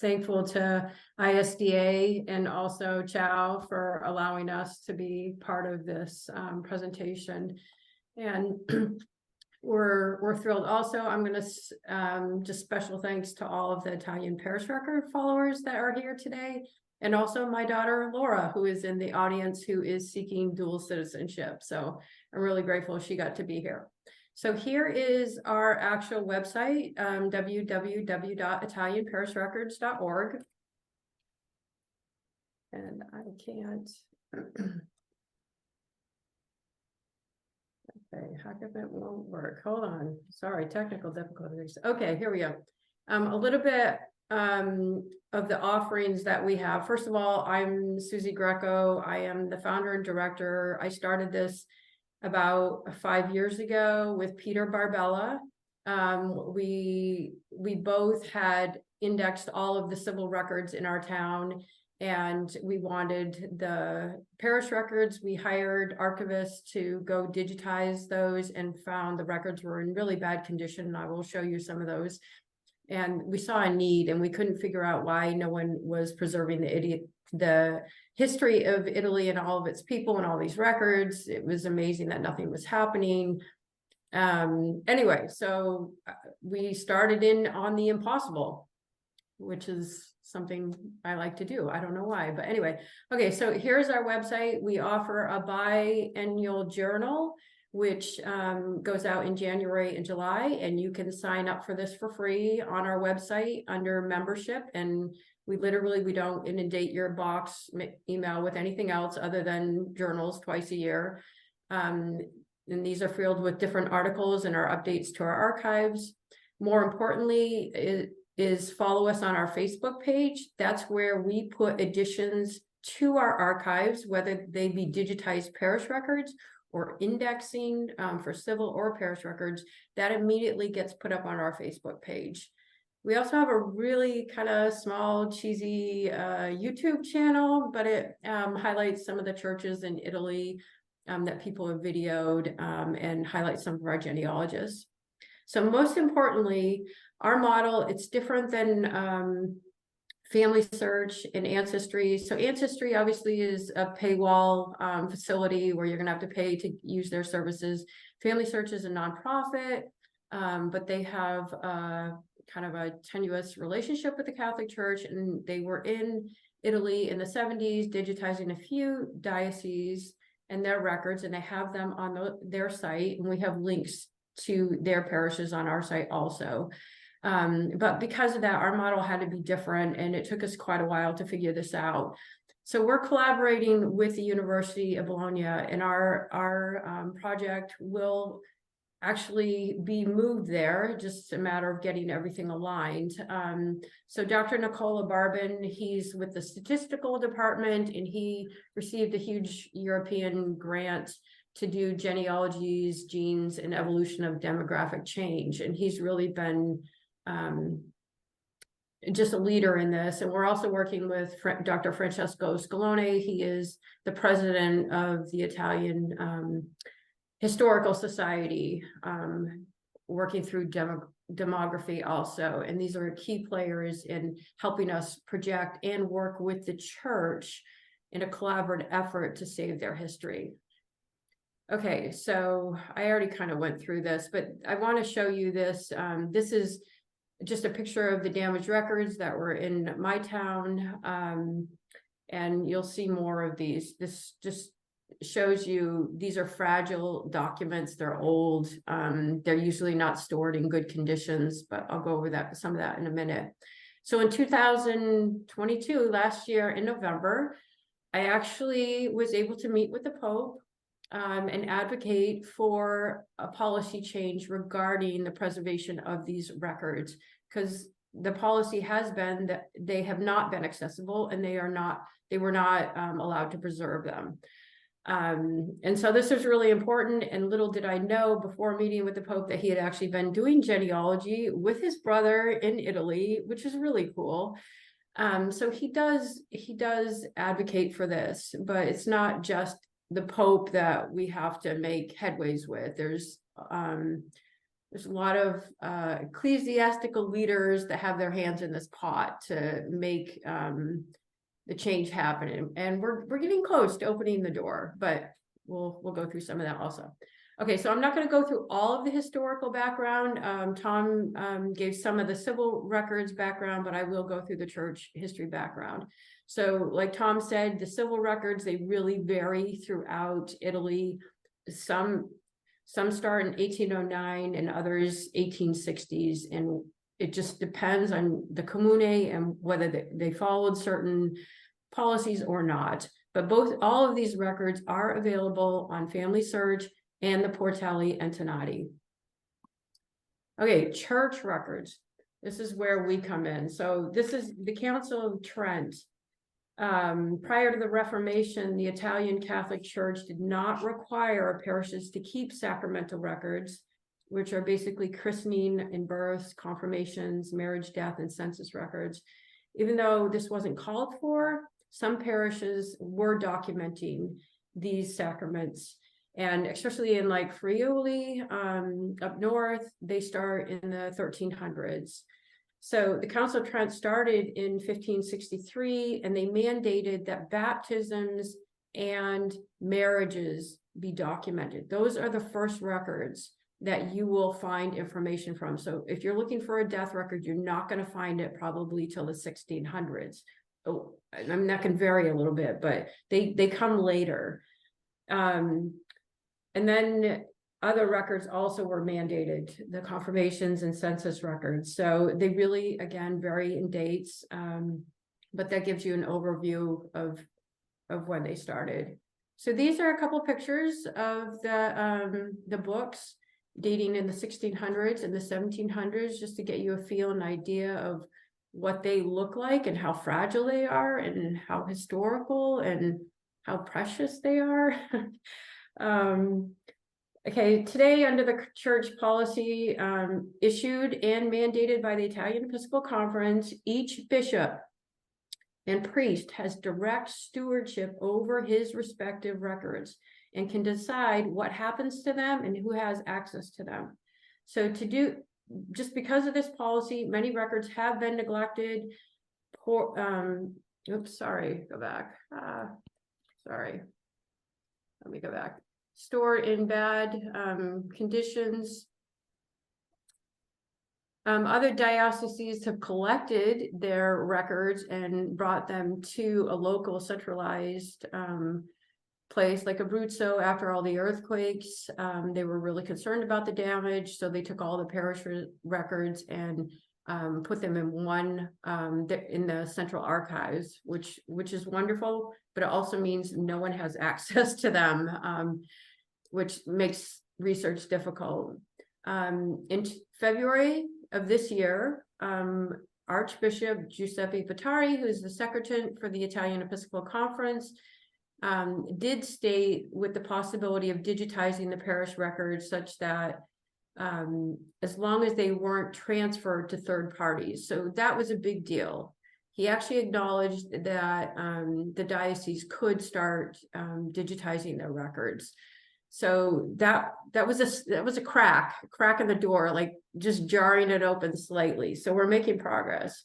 thankful to ISDA and also CIAO for allowing us to be part of this presentation. And we're thrilled. Also, I'm going to just special thanks to all of the Italian Parish Record followers that are here today. And also my daughter, Laura, who is in the audience, who is seeking dual citizenship. So I'm really grateful she got to be here. So here is our actual website, www.italianparishrecords.org. And I can't. Okay, how come it won't work? Hold on. Sorry, technical difficulties. Okay, here we go. A little bit of the offerings that we have. First of all, I'm Suzie Greco. I am the founder and director. I started this about 5 years ago with Peter Barbella. We both had indexed all of the civil records in our town, and we wanted the parish records. We hired archivists to go digitize those and found the records were in really bad condition. And I will show you some of those. And we saw a need, and we couldn't figure out why no one was preserving the history of Italy and all of its people and all these records. It was amazing that nothing was happening. Anyway, so we started in on the impossible, which is something I like to do. I don't know why, but anyway. Okay, so here's our website. We offer a biannual journal, which goes out in January and July, and you can sign up for this for free on our website under membership. And we don't inundate your box email with anything else other than journals twice a year. And these are filled with different articles and our updates to our archives. More importantly, is follow us on our Facebook page. That's where we put additions to our archives, whether they be digitized parish records or indexing for civil or parish records. That immediately gets put up on our Facebook page. We also have a really kind of small, cheesy YouTube channel, but it highlights some of the churches in Italy that people have videoed and highlights some of our genealogists. So most importantly, our model, it's different than family search and ancestry. So ancestry obviously is a paywall facility where you're going to have to pay to use their services. Family search is a nonprofit, but they have kind of a tenuous relationship with the Catholic Church, and they were in Italy in the 70s, digitizing a few dioceses and their records, and they have them on their site, and we have links to their parishes on our site also. But because of that, our model had to be different, and it took us quite a while to figure this out. So we're collaborating with the University of Bologna, and our project will actually be moved there, just a matter of getting everything aligned. So Dr. Nicola Barbin, he's with the statistical department, and he received a huge European grant to do genealogies, genes, and evolution of demographic change. And he's really been just a leader in this. And we're also working with Dr. Francesco Scalone. He is the president of the Italian Historical Society, working through demography also. And these are key players in helping us project and work with the church in a collaborative effort to save their history. Okay, so I already kind of went through this, but I want to show you this. This is just a picture of the damaged records that were in my town. And you'll see more of these. This just shows you these are fragile documents. They're old. They're usually not stored in good conditions, but I'll go over that, some of that in a minute. So in 2022, last year in November, I actually was able to meet with the Pope and advocate for a policy change regarding the preservation of these records, because the policy has been that they have not been accessible, and they were not allowed to preserve them. And so this is really important. And little did I know before meeting with the Pope that he had actually been doing genealogy with his brother in Italy, which is really cool. So he does advocate for this, but it's not just the Pope that we have to make headways with. There's a lot of ecclesiastical leaders that have their hands in this pot to make the change happen, and we're getting close to opening the door, but we'll go through some of that also. Okay, so I'm not going to go through all of the historical background. Tom gave some of the civil records background, but I will go through the church history background. So like Tom said, the civil records, they really vary throughout Italy. Some start in 1809 and others 1860s, and it just depends on the comune and whether they followed certain policies or not. But all of these records are available on Family Search and the Portali Antenati. Okay, church records. This is where we come in. So this is the Council of Trent. Prior to the Reformation, the Italian Catholic Church did not require parishes to keep sacramental records, which are basically christening and births, confirmations, marriage, death, and census records. Even though this wasn't called for, some parishes were documenting these sacraments. And especially in like Friuli, up north, they start in the 1300s. So the Council of Trent started in 1563, and they mandated that baptisms and marriages be documented. Those are the first records that you will find information from. So if you're looking for a death record, you're not going to find it probably till the 1600s. Oh, I mean, that can vary a little bit, but they come later. And then other records also were mandated, the confirmations and census records. So they really, again, vary in dates, but that gives you an overview of when they started. So these are a couple pictures of the books dating in the 1600s and the 1700s, just to get you a feel and idea of what they look like and how fragile they are and how historical and how precious they are. Okay, today under the church policy issued and mandated by the Italian Episcopal Conference, each bishop and priest has direct stewardship over his respective records and can decide what happens to them and who has access to them. So just because of this policy, many records have been neglected. Oops, sorry, go back. Sorry, let me go back. Stored in bad conditions. Other dioceses have collected their records and brought them to a local centralized place like Abruzzo. After all the earthquakes, they were really concerned about the damage, so they took all the parish records and put them in one in the central archives, which is wonderful, but it also means no one has access to them, which makes research difficult. In February of this year, Archbishop Giuseppe Patari, who is the secretary for the Italian Episcopal Conference, did state with the possibility of digitizing the parish records such that as long as they weren't transferred to third parties. So that was a big deal. He actually acknowledged that the diocese could start digitizing their records. So that was a crack in the door, like just jarring it open slightly. So we're making progress.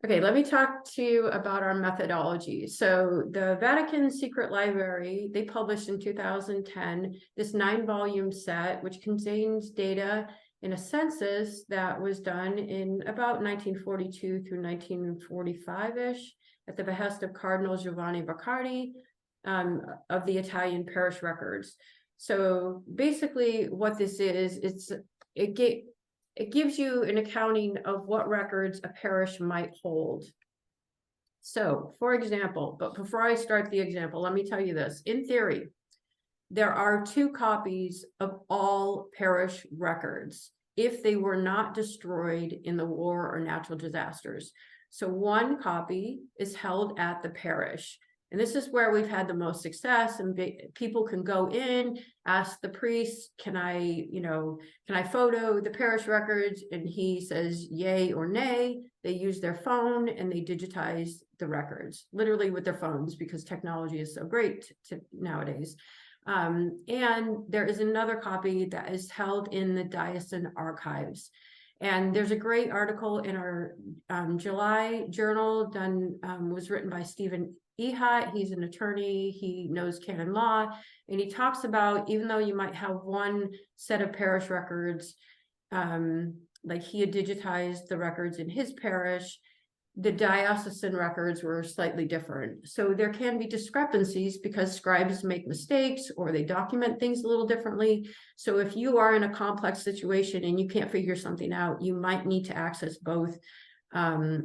Okay, let me talk to you about our methodology. So the Vatican Secret Library, they published in 2010 this 9-volume set, which contains data in a census that was done in about 1942 through 1945-ish at the behest of Cardinal Giovanni Baccardi of the Italian Parish Records. So basically what this is, it gives you an accounting of what records a parish might hold. So, for example, but before I start the example, let me tell you this. In theory, there are 2 copies of all parish records if they were not destroyed in the war or natural disasters. So one copy is held at the parish. And this is where we've had the most success, and people can go in, ask the priest, can I photo the parish records? And he says yay or nay. They use their phone and they digitize the records, literally with their phones, because technology is so great nowadays. And there is another copy that is held in the diocesan archives. And there's a great article in our July journal was written by Stephen Ehat. He's an attorney, he knows canon law, and he talks about, even though you might have one set of parish records, like he had digitized the records in his parish, the diocesan records were slightly different. So there can be discrepancies because scribes make mistakes or they document things a little differently. So if you are in a complex situation and you can't figure something out, you might need to access both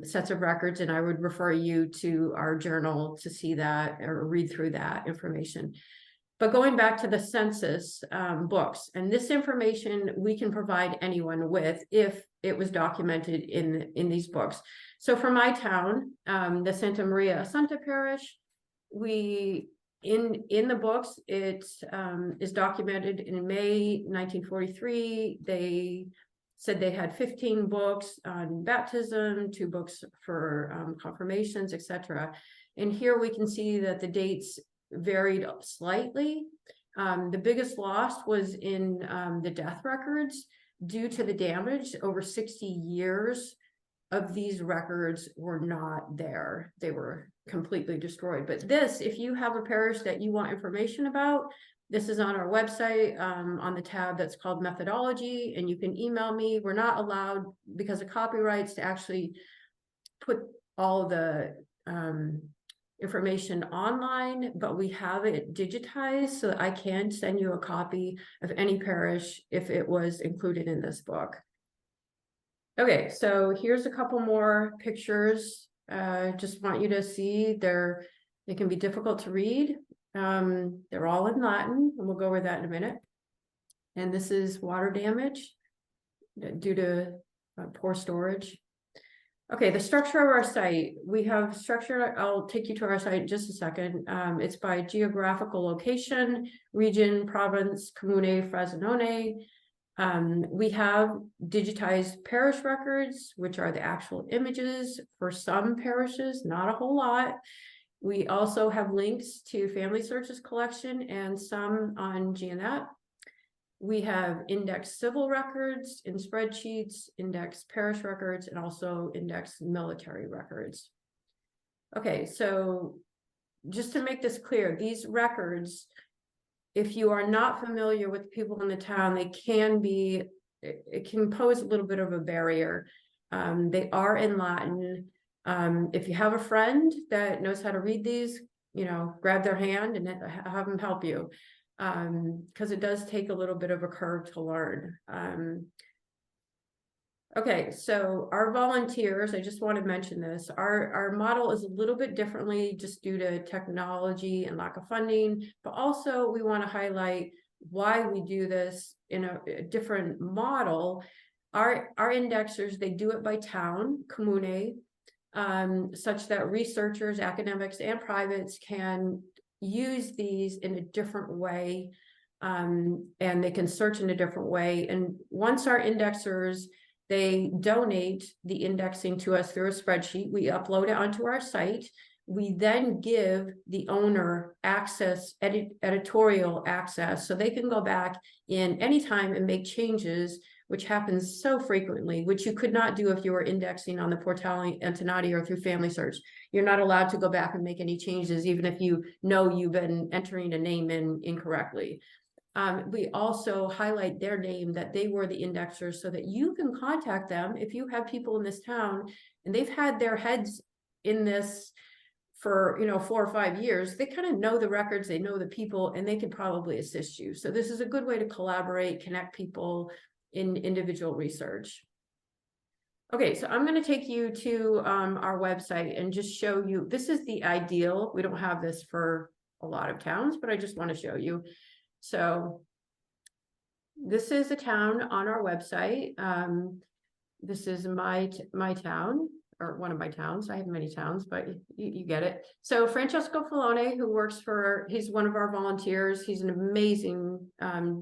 sets of records, and I would refer you to our journal to see that or read through that information. But going back to the census books, and this information we can provide anyone with if it was documented in these books. So for my town, the Santa Maria Assunta Parish, in the books, it is documented in May 1943. They said they had 15 books on baptism, 2 books for confirmations, etc. And here we can see that the dates varied slightly. The biggest loss was in the death records due to the damage over 60 years. of these records were not there. They were completely destroyed. But this, if you have a parish that you want information about, this is on our website, on the tab that's called methodology, and you can email me. We're not allowed, because of copyrights, to actually put all the information online, but we have it digitized so that I can send you a copy of any parish if it was included in this book. Okay, so here's a couple more pictures. Just want you to see they can be difficult to read. They're all in Latin, and we'll go over that in a minute. And this is water damage due to poor storage. Okay, the structure of our site. We have structure. I'll take you to our site in just a second. It's by geographical location, region, province, comune, Frosinone. We have digitized parish records, which are the actual images for some parishes, not a whole lot. We also have links to Family Searches collection and some on GNet. We have indexed civil records in spreadsheets, indexed parish records, and also indexed military records. Okay, so just to make this clear, these records, if you are not familiar with people in the town, it can pose a little bit of a barrier. They are in Latin. If you have a friend that knows how to read these, grab their hand and have them help you. Because it does take a little bit of a curve to learn. Okay, so our volunteers, I just want to mention this, our model is a little bit differently just due to technology and lack of funding, but also we want to highlight why we do this in a different model. Our indexers, they do it by town, comune, such that researchers, academics, and privates can use these in a different way, and they can search in a different way. And once our indexers, they donate the indexing to us through a spreadsheet, we upload it onto our site. We then give the owner access, editorial access, so they can go back in anytime and make changes, which happens so frequently, which you could not do if you were indexing on the Portale Antenati or through Family Search. You're not allowed to go back and make any changes, even if you know you've been entering a name in incorrectly. We also highlight their name, that they were the indexers, so that you can contact them if you have people in this town and they've had their heads in this for 4 or 5 years. They kind of know the records, they know the people, and they can probably assist you. So this is a good way to collaborate, connect people in individual research. Okay, so I'm going to take you to our website and just show you. This is the ideal. We don't have this for a lot of towns, but I just want to show you. So this is a town on our website. This is my town, or one of my towns. I have many towns, but you get it. So Francesco Filone, who works he's one of our volunteers. He's an amazing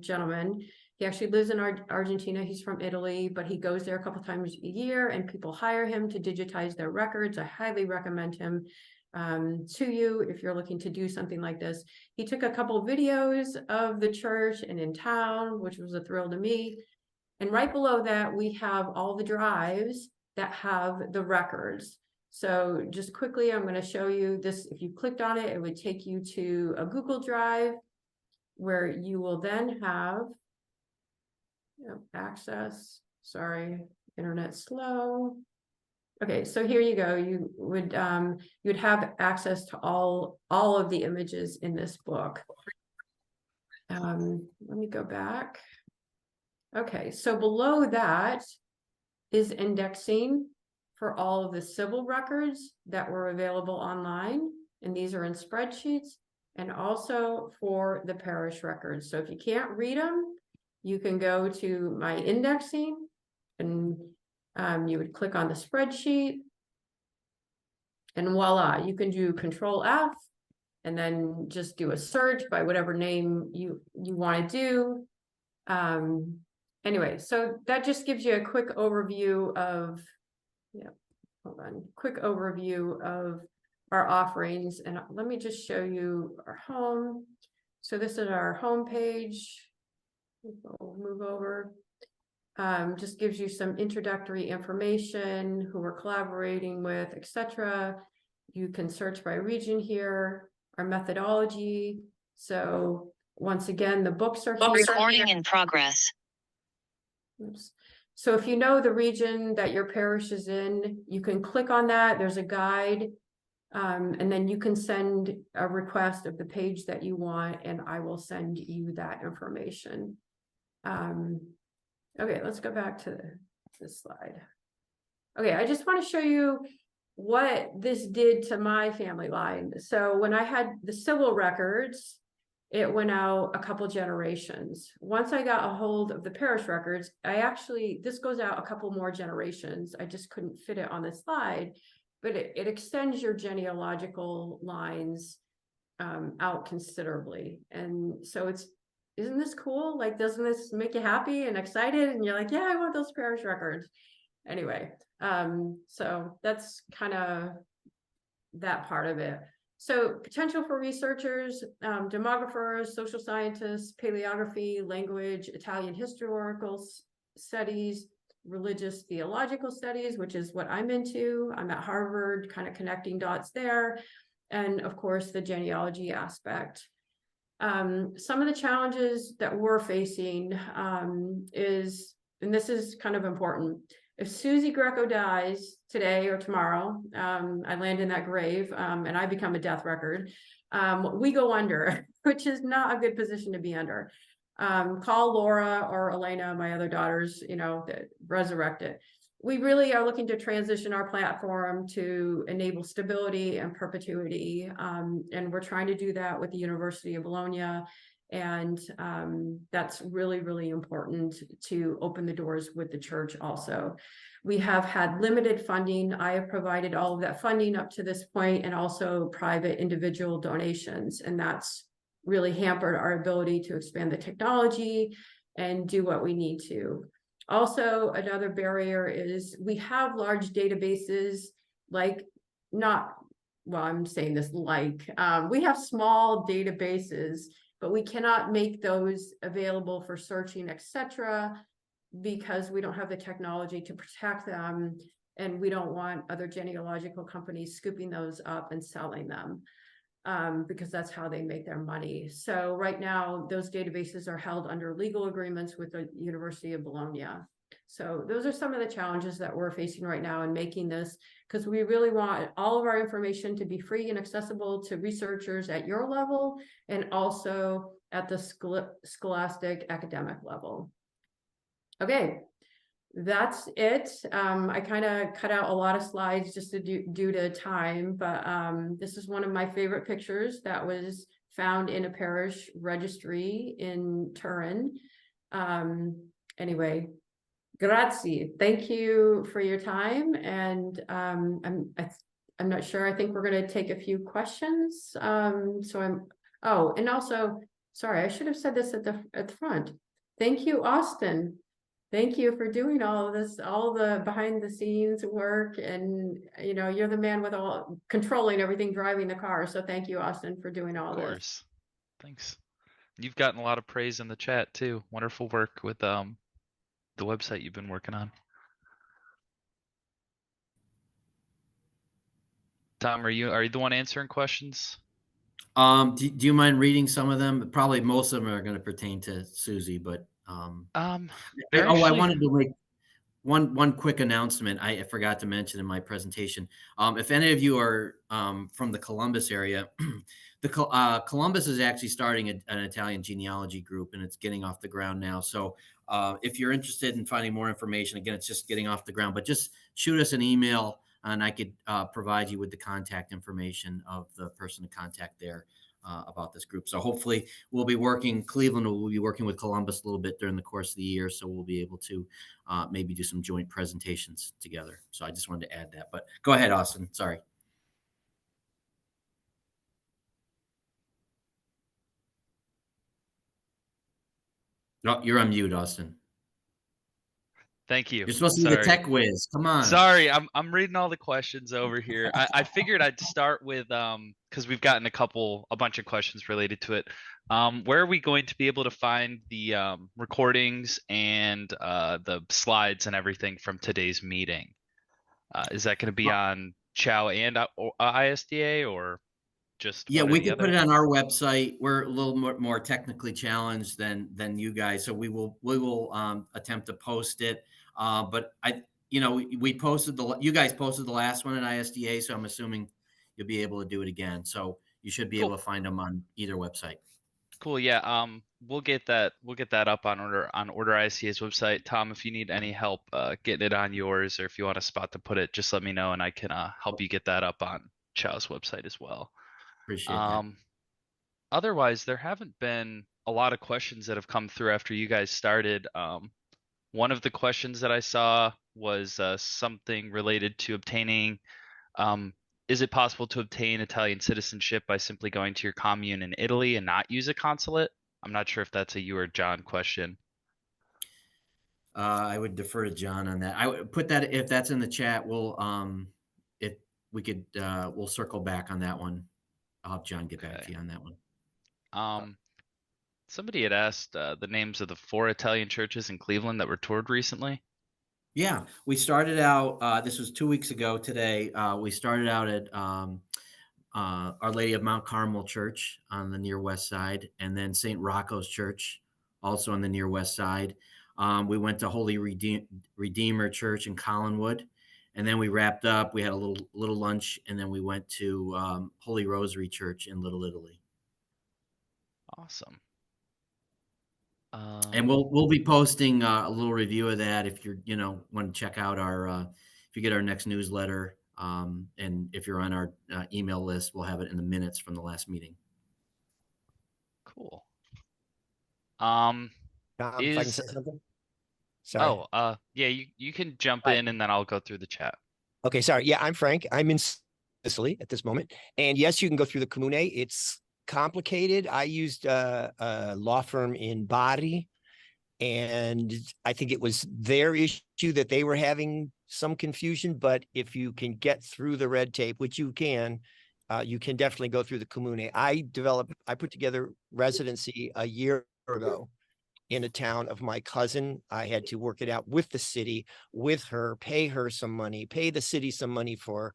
gentleman. He actually lives in Argentina. He's from Italy, but he goes there a couple times a year, and people hire him to digitize their records. I highly recommend him to you if you're looking to do something like this. He took a couple of videos of the church and in town, which was a thrill to me. And right below that, we have all the drives that have the records. So just quickly, I'm going to show you this. If you clicked on it, it would take you to a Google Drive where you will then have access. Sorry, internet slow. Okay, so here you go. You would have access to all of the images in this book. Let me go back. Okay, so below that is indexing for all of the civil records that were available online, and these are in spreadsheets, and also for the parish records. So if you can't read them, you can go to my indexing, and you would click on the spreadsheet, and voila, you can do Control F and then just do a search by whatever name you want to do. Anyway, so that just gives you a quick overview of, quick overview of our offerings. And let me just show you our home. So this is our home page. We'll move over. just gives you some introductory information, who we're collaborating with, etc. You can search by region here, our methodology. So once again, the books are here. Recording in progress. Oops. So if you know the region that your parish is in, you can click on that. There's a guide. And then you can send a request of the page that you want, and I will send you that information. Okay, let's go back to this slide. Okay, I just want to show you what this did to my family line. So when I had the civil records, it went out a couple generations. Once I got a hold of the parish records, this goes out a couple more generations. I just couldn't fit it on this slide, but it extends your genealogical lines out considerably. And so isn't this cool? Like, doesn't this make you happy and excited? And you're like, yeah, I want those parish records. Anyway, so that's kind of that part of it. So potential for researchers, demographers, social scientists, paleography, language, Italian historical studies, religious theological studies, which is what I'm into. I'm at Harvard, kind of connecting dots there. And of course, the genealogy aspect. Some of the challenges that we're facing is, and this is kind of important, if Suzie Greco dies today or tomorrow, I land in that grave and I become a death record, we go under, which is not a good position to be under. Call Laura or Elena, my other daughters, that resurrect it. We really are looking to transition our platform to enable stability and perpetuity. And we're trying to do that with the University of Bologna. And that's really, really important to open the doors with the church also. We have had limited funding. I have provided all of that funding up to this point, and also private individual donations. And that's really hampered our ability to expand the technology and do what we need to. Also, another barrier is we have large databases, I'm saying this we have small databases, but we cannot make those available for searching, etc., because we don't have the technology to protect them, and we don't want other genealogical companies scooping those up and selling them, because that's how they make their money. So right now, those databases are held under legal agreements with the University of Bologna. So those are some of the challenges that we're facing right now in making this, because we really want all of our information to be free and accessible to researchers at your level, and also at the scholastic academic level. Okay, that's it. I kind of cut out a lot of slides just due to time, but this is one of my favorite pictures that was found in a parish registry in Turin. Anyway, grazie. Thank you for your time. And I'm not sure. I think we're going to take a few questions. And also, sorry, I should have said this at the front. Thank you, Austin. Thank you for doing all of this, all the behind the scenes work, and you're the man with all controlling everything, driving the car. So thank you, Austin, for doing all Of this. course. Thanks. You've gotten a lot of praise in the chat too. Wonderful work with the website you've been working on. Tom, are you the one answering questions? Do you mind reading some of them? Probably most of them are going to pertain to Suzie, but I wanted to make one quick announcement. I forgot to mention in my presentation. If any of you are from the Columbus area, Columbus is actually starting an Italian genealogy group, and it's getting off the ground now. So if you're interested in finding more information, again, it's just getting off the ground, but just shoot us an email, and I could provide you with the contact information of the person to contact there about this group. So hopefully Cleveland will be working with Columbus a little bit during the course of the year. So we'll be able to maybe do some joint presentations together. So I just wanted to add that, but go ahead, Austin. Sorry. No, you're on mute, Austin. Thank you. You're supposed to be the Sorry. tech whiz. Come on. Sorry, I'm reading all the questions over here. I figured I'd start with because we've gotten a bunch of questions related to it. Where are we going to be able to find the recordings and the slides and everything from today's meeting? Is that going to be on CIAO and ISDA or just Yeah, one or we the can put other? it on our website. We're a little more technically challenged than you guys, so we will attempt to post it. But we posted you guys posted the last one at ISDA, so I'm assuming you'll be able to do it again. So you should be Cool. able to find them on either website. Cool. Yeah. We'll get that up on Order ISDA's website. Tom, if you need any help getting it on yours, or if you want a spot to put it, just let me know and I can help you get that up on CIAO's website as well. Appreciate that. Otherwise, there haven't been a lot of questions that have come through after you guys started. One of the questions that I saw was something related to obtaining. Is it possible to obtain Italian citizenship by simply going to your commune in Italy and not use a consulate? I'm not sure if that's a you or John question. I would defer to John on that. I would put that if that's in the chat. We'll circle back on that one. I'll have John get back to you on that one. Somebody had asked the names of the 4 Italian churches in Cleveland that were toured recently. Yeah, we started out, this was 2 weeks ago today. We started out at Our Lady of Mount Carmel Church on the near west side, and then St. Rocco's Church, also on the near west side. We went to Holy Redeemer Church in Collinwood, and then we wrapped up. We had a little lunch, and then we went to Holy Rosary Church in Little Italy. Awesome. And we'll be posting a little review of that if you're want to check out our if you get our next newsletter, and if you're on our email list, we'll have it in the minutes from the last meeting. Cool. Tom, if I can say something. Sorry. Yeah, you can jump in and then I'll go through the chat. Okay, sorry. Yeah, I'm Frank. I'm in Sicily at this moment, and yes, you can go through the comune. It's complicated. I used a law firm in Bari, and I think it was their issue that they were having some confusion. But if you can get through the red tape, which you can definitely go through the comune. I put together residency a year ago in a town of my cousin. I had to work it out with the city, with her, pay her some money, pay the city some money for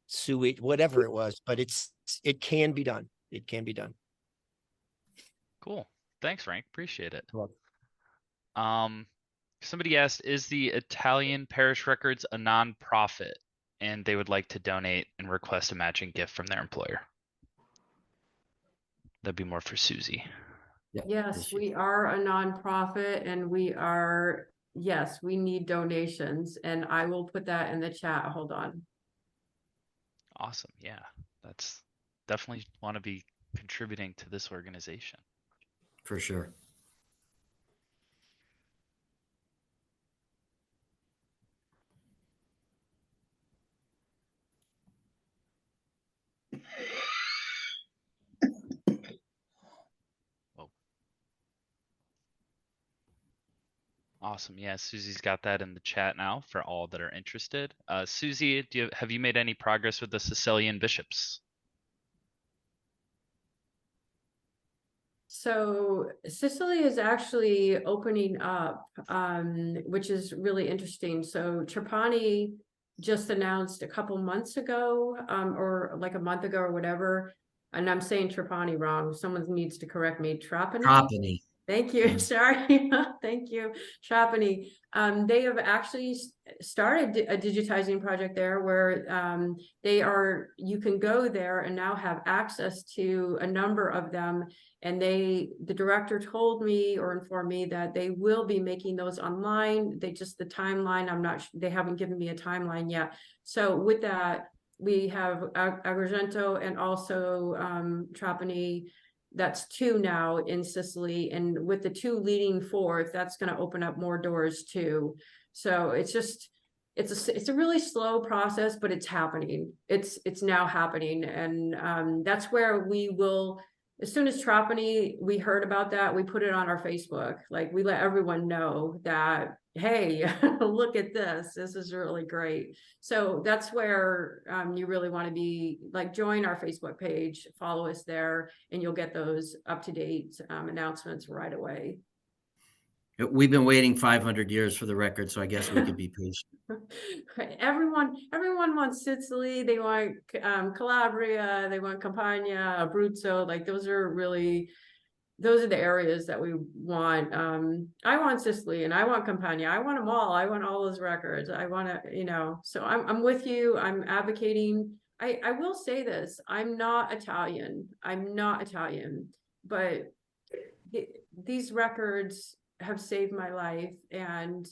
sewage, whatever it was. But it can be done. It can be done. Cool. Thanks, Frank. Appreciate it. You're Somebody asked, is the Italian Parish Records a non-profit and they would like to donate and request a matching gift from their employer? That'd be more for Suzie. Yeah, Yes, we are a nonprofit, and we need donations, and I will put that in the chat. Hold on. Awesome. Yeah, that's definitely want to be contributing to this organization. For sure. Awesome. Yeah, Susie's got that in the chat now for all that are interested. Suzie, have you made any progress with the Sicilian bishops? So Sicily is actually opening up, which is really interesting. So Trapani just announced a couple months ago, or like a month ago or whatever, and I'm saying Trapani wrong. Someone needs to correct me. Trapani. Thank you. Sorry. Thank you. Trapani. They have actually started a digitizing project there where you can go there and now have access to a number of them. And the director told me or informed me that they will be making those online. The timeline, they haven't given me a timeline yet. So with that, we have Agrigento and also Trapani. That's 2 now in Sicily, and with the 2 leading forth, that's going to open up more doors too. So it's a really slow process, but it's happening. It's now happening, and that's where we will as soon as Trapani, we heard about that, we put it on our Facebook. Like, we let everyone know that, hey, look at this. This is really great. So that's where you really want to be, like, join our Facebook page, follow us there, and you'll get those up-to-date announcements right away. We've been waiting 500 years for the record, so I guess we could be patient. Everyone wants Sicily, they want Calabria, they want Campania, Abruzzo. Like, those are the areas that we want. I want Sicily and I want Campania. I want them all. I want all those records. I want to, so I'm with you. I'm advocating. I will say this, I'm not Italian, but these records have saved my life, and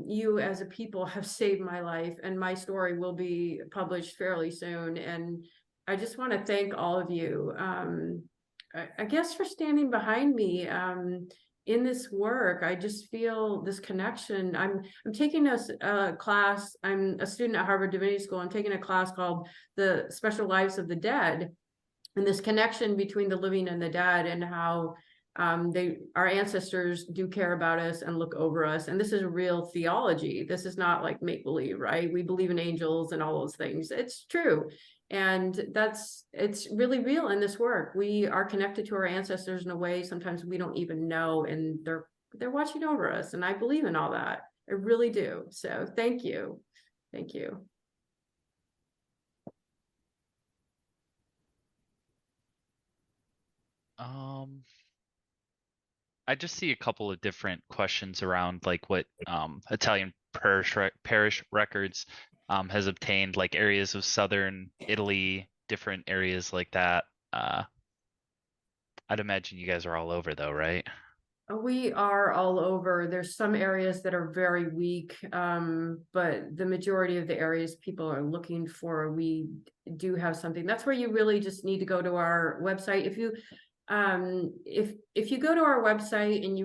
you as a people have saved my life, and my story will be published fairly soon. And I just want to thank all of you, I guess, for standing behind me in this work. I just feel this connection. I'm taking a class. I'm a student at Harvard Divinity School. I'm taking a class called The Special Lives of the Dead, and this connection between the living and the dead, and how our ancestors do care about us and look over us. And this is a real theology. This is not like make-believe, right? We believe in angels and all those things. It's true. And it's really real in this work. We are connected to our ancestors in a way sometimes we don't even know, and they're watching over us. And I believe in all that. I really do. So thank you. Thank you. I just see a couple of different questions around like what Italian Parish Records has obtained, like areas of southern Italy, different areas like that. I'd imagine you guys are all over though, right? We are all over. There's some areas that are very weak, but the majority of the areas people are looking for, we do have something. That's where you really just need to go to our website. If you go to our website and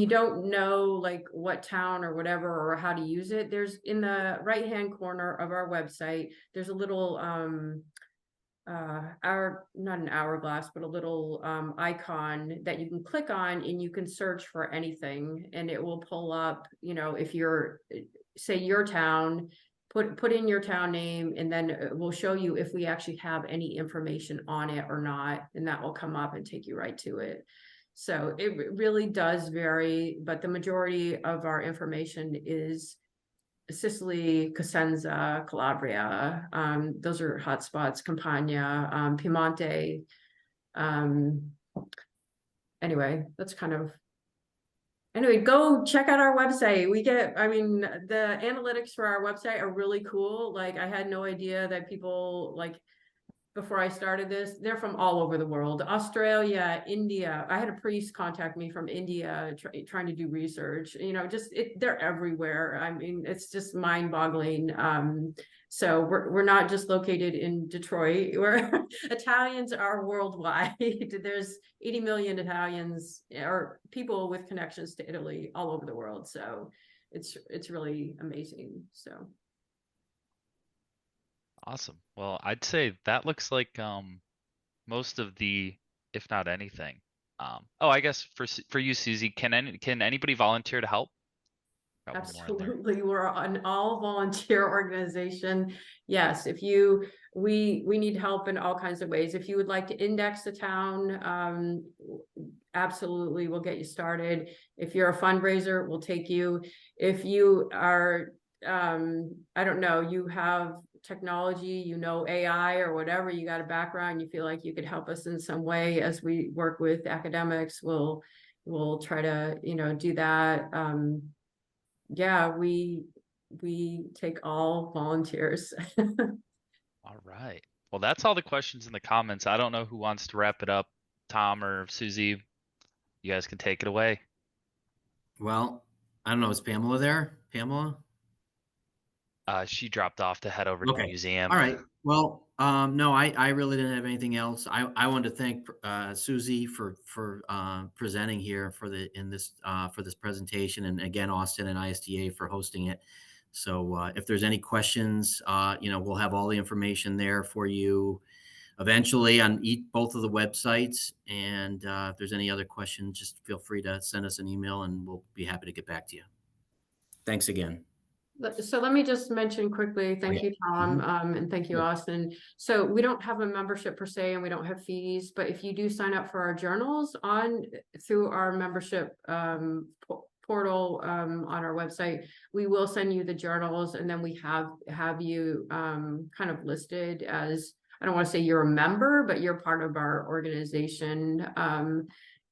you don't know like what town or whatever or how to use it, there's in the right hand corner of our website, there's a little not an hourglass, but a little icon that you can click on, and you can search for anything, and it will pull up, if you're, say, your town, put in your town name, and then it will show you if we actually have any information on it or not, and that will come up and take you right to it. So it really does vary, but the majority of our information is Sicily, Cosenza, Calabria. Those are hotspots. Campania, Piemonte. Anyway, that's kind of. Anyway, go check out our website. The analytics for our website are really cool. Like, I had no idea that people, like, before I started this, they're from all over the world. Australia, India. I had a priest contact me from India trying to do research. They're everywhere. I mean, it's just mind-boggling. So we're not just located in Detroit. Italians are worldwide. There's 80 million Italians or people with connections to Italy all over the world. So it's really amazing. So. Awesome. Well, I'd say that looks like most of the, if not anything. I guess for you, Suzie, can anybody volunteer to help? Got one more in there. Absolutely, we're an all volunteer organization. Yes, we need help in all kinds of ways. If you would like to index the town, absolutely, we'll get you started. If you're a fundraiser, we'll take you. If you are, I don't know, you have technology, AI or whatever, you got a background, you feel like you could help us in some way as we work with academics, we'll try to, do that. Yeah, we take all volunteers. All right. Well, that's all the questions in the comments. I don't know who wants to wrap it up, Tom or Suzie. You guys can take it away. Well, I don't know. Is Pamela there? Pamela? She dropped off to head over to the museum. All right. Well, no, I really didn't have anything else. I wanted to thank Suzie for presenting here for this presentation, and again, Austin and ISDA for hosting it. So if there's any questions, we'll have all the information there for you. eventually on both of the websites. And if there's any other questions, just feel free to send us an email and we'll be happy to get back to you. Thanks again. So let me just mention quickly, thank you, Tom, and thank you, Yeah. Austin. So we don't have a membership per se, and we don't have fees, but if you do sign up for our journals through our membership portal on our website, we will send you the journals, and then we have you kind of listed as, I don't want to say you're a member, but you're part of our organization.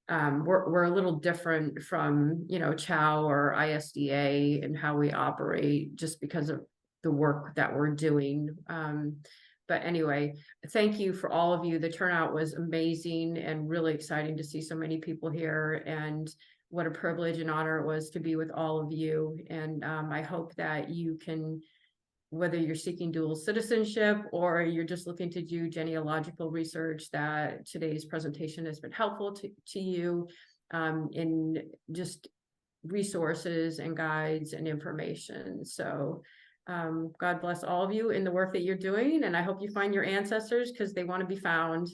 We're a little different from, you know, CIAO or ISDA and how we operate just because of the work that we're doing. But anyway, thank you for all of you. The turnout was amazing and really exciting to see so many people here, and what a privilege and honor it was to be with all of you. And I hope that you can, whether you're seeking dual citizenship or you're just looking to do genealogical research, that today's presentation has been helpful to you in just resources and guides and information. So God bless all of you in the work that you're doing, and I hope you find your ancestors, because they want to be found.